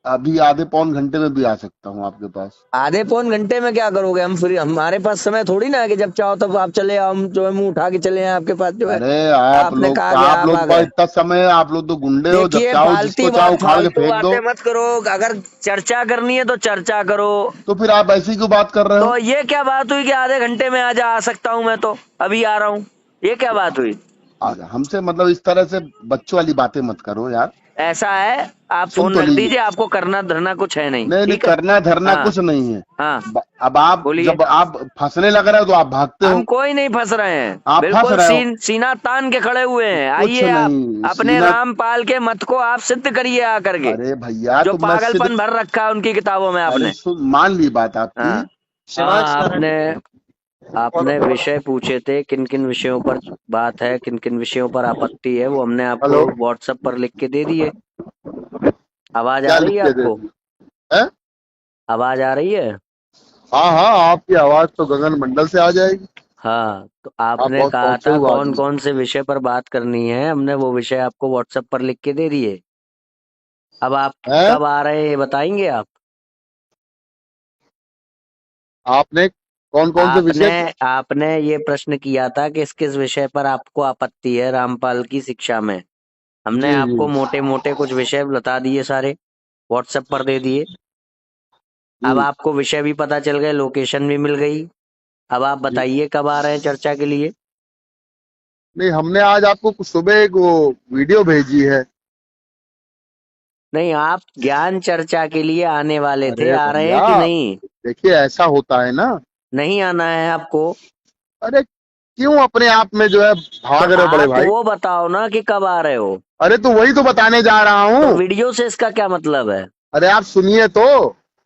अभी आधे पौन घंटे में भी आ सकता हूँ आपके पास। आधे पौन घंटे में क्या करोगे? हम फ्री, हमारे पास समय थोड़ी ना है कि जब चाहो तब आप चले आओ, हम जो है मुंह उठा के चले आए आपके पास जो है। अरे आप आपने लोग कहा कि आप आप लोग आ के पास गए। इतना समय है? आप लोग तो गुंडे हो, जब देखिए चाहो जिसको चाहो उखाड़ के फालतू फेंक दो। बातें मत करो। अगर चर्चा करनी है तो चर्चा करो। तो फिर आप ऐसी क्यों बात कर रहे तो हो? ये क्या बात हुई कि आधे घंटे में आ सकता हूं मैं, तो अभी आ रहा हूं? ये क्या बात हुई? हमसे मतलब इस तरह से बच्चों वाली बातें मत करो यार। ऐसा है, आप सुन फोन तो रख लीजिए। दीजिए, आपको करना धरना कुछ है नहीं। नहीं नहीं, ठीक है? करना धरना हाँ कुछ नहीं है। हाँ अब आप बोलिए। जब आप फंसने लग रहे हो तो आप भागते हम हो। कोई नहीं फंस रहे हैं, आप फंस बिल्कुल रहे हो। सीना तान के खड़े हुए हैं। कुछ आइए आप नहीं अपने सीना। रामपाल के मत को आप सिद्ध करिए आकर के, अरे भैया जो तो मैं सिद्ध। पागलपन भर रखा है उनकी किताबों में अरे आपने। सुन, मान ली बात आपकी। हाँ हाँ, आपने आपने विषय पूछे थे, किन किन विषयों पर बात है, किन किन विषयों पर आपत्ति है, वो हमने आपको हेलो। व्हाट्सएप पर लिख के दे दिए। आवाज आ क्या रही लिख है के दे आपको? दी है? आवाज आ रही है? हाँ हाँ, आपकी आवाज तो गगन मंडल से आ जाएगी। हाँ तो आप आपने बहुत कहा पहुंचे था हुए कौन आदमी। कौन से विषय पर बात करनी है, हमने वो विषय आपको व्हाट्सएप पर लिख के दे दिए। अब आप हैं? कब आ रहे हैं ये बताएंगे आप? आपने कौन कौन से आपने विषय। आपने ये प्रश्न किया था कि किस विषय पर आपको आपत्ति है रामपाल की शिक्षा में। हमने जी जी आपको मोटे मोटे कुछ विषय बता दिए, सारे व्हाट्सएप पर दे दिए। अब जी। आपको विषय भी पता चल गए, लोकेशन भी मिल गई। अब आप जी बताइए कब आ रहे हैं चर्चा के लिए? नहीं, हमने आज आपको कुछ सुबह एक वो वीडियो भेजी है। नहीं, आप ज्ञान चर्चा के लिए आने वाले थे, अरे आ रहे हैं भैया कि नहीं? देखिए, ऐसा होता है ना। नहीं आना है आपको? अरे क्यों अपने आप में जो है तो भाग रहे हो बड़े आप भाई? वो बताओ ना कि कब आ रहे हो। अरे तो वही तो बताने जा रहा तो हूँ। वीडियो से इसका क्या मतलब है? अरे आप सुनिए तो।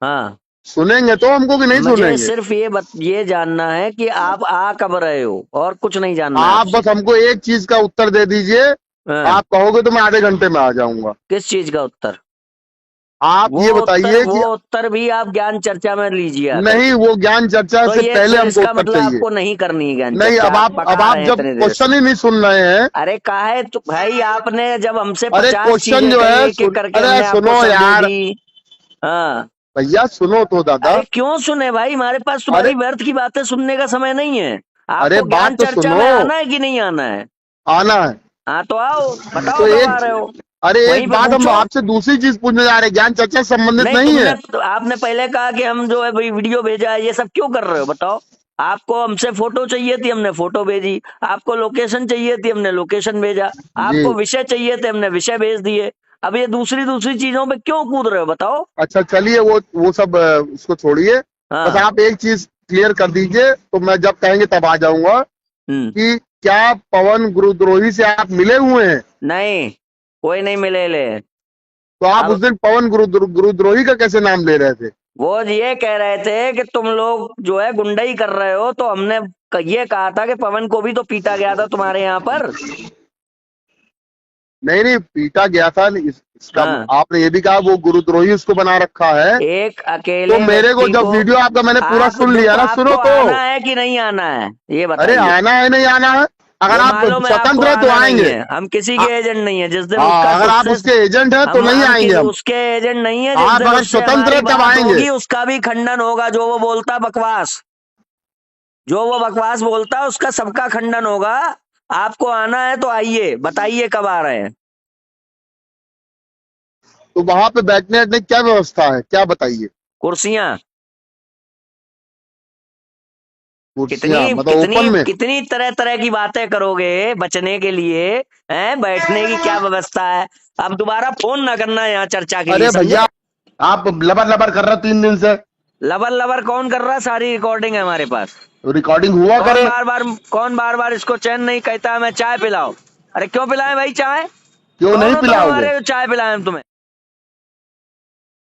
हाँ, सुनेंगे तो हमको कि नहीं मुझे सुनेंगे? सिर्फ ये जानना है कि आप आ कब रहे हो, और कुछ नहीं जानना है आप आपसे। बस हमको एक चीज का उत्तर दे दीजिए। हाँ, आप कहोगे तो मैं आधे घंटे में आ जाऊंगा। किस चीज का उत्तर? आप ये बताइए वो कि। उत्तर भी आप ज्ञान चर्चा में लीजिए आकर नहीं, के। वो ज्ञान चर्चा तो से ये पहले फिर हमको इसका उत्तर मतलब चाहिए। आपको नहीं करनी है ज्ञान नहीं, चर्चा, अब आप आप अब पका आप रहे हैं जब इतने देर से। क्वेश्चन ही नहीं सुन रहे हैं। अरे काहे तो भाई, आपने जब हमसे अरे 50 क्वेश्चन चीजें जो कही, है एक एक करके अरे हमने आपको सुनो सब दे यार। दी। हाँ, भैया सुनो तो दादा। अरे क्यों सुने भाई, हमारे पास अरे तुम्हारी व्यर्थ की बातें सुनने का समय नहीं है। अरे आपको ज्ञान बात तो चर्चा सुनो। में आना है कि नहीं आना है? आना है। हाँ तो आओ, बताओ तो कब आ एक। रहे हो। अरे वहीं एक पे बात, हम पूछो। आपसे दूसरी चीज पूछने जा रहे हैं, ज्ञान चर्चा से संबंधित नहीं, नहीं है। आपने पहले कहा कि हम जो है भाई वीडियो भेजा है, ये सब क्यों कर रहे हो बताओ? आपको हमसे फोटो चाहिए थी, हमने फोटो भेजी। आपको लोकेशन चाहिए थी, हमने लोकेशन भेजा। जी। आपको विषय चाहिए थे, हमने विषय भेज दिए। अब ये दूसरी दूसरी चीजों पे क्यों कूद रहे हो बताओ। अच्छा चलिए वो सब उसको छोड़िए। बस हाँ। आप एक चीज क्लियर कर दीजिए, तो मैं जब कहेंगे तब आ जाऊंगा, हम्म। कि क्या पवन गुरुद्रोही से आप मिले हुए हैं? नहीं, कोई नहीं मिले ले। तो आप अब उस दिन पवन गुरुद्रोही का कैसे नाम ले रहे थे? वो ये कह रहे थे कि तुम लोग जो है गुंडई कर रहे हो, तो हमने ये कहा था कि पवन को भी तो पीटा गया था तुम्हारे यहाँ पर। नहीं नहीं, पीटा गया था। इसका हाँ। आपने ये भी कहा वो गुरुद्रोही उसको बना रखा है। एक तो अकेले मेरे को व्यक्ति जब को वीडियो आपका मैंने पूरा आप सुन लिया देखो, ना, सुनो आपको तो। आना है कि नहीं आना है ये अरे बताइए। आना है नहीं आना है? अगर ये आप मालूम है आपको स्वतंत्र है तो आना नहीं आएंगे। है, हम किसी आ, के एजेंट नहीं है। जिस दिन उसका अगर आप उससे उसके एजेंट हैं तो नहीं हम आएंगे किस हम। उसके एजेंट नहीं है। जिस आप दिन अगर उससे स्वतंत्र हमारी है तब बात आएंगे। होगी उसका भी खंडन होगा। जो वो बोलता बकवास, जो वो बकवास बोलता है उसका सबका खंडन होगा। आपको आना है तो आइए, बताइए कब आ रहे हैं। तो वहां पे बैठने की क्या व्यवस्था है, क्या बताइए? कुर्सियां कितनी कुर्सियां मतलब कितनी ओपन में? कितनी तरह तरह की बातें करोगे बचने के लिए। हैं, बैठने की क्या व्यवस्था है। अब दोबारा फोन ना करना यहाँ चर्चा के लिए, अरे समझे। भैया, आप लबर लबर कर रहे हो 3 दिन से। लबर लबर कौन कर रहा है, सारी रिकॉर्डिंग है हमारे पास। रिकॉर्डिंग हुआ करे। कौन बार बार इसको चैन नहीं कहता है मैं चाय पिलाओ। अरे क्यों पिलाएं भाई चाय। क्यों नहीं कौन हो तुम पिलाओगे? हमारे चाय पिलाएं हम तुम्हें।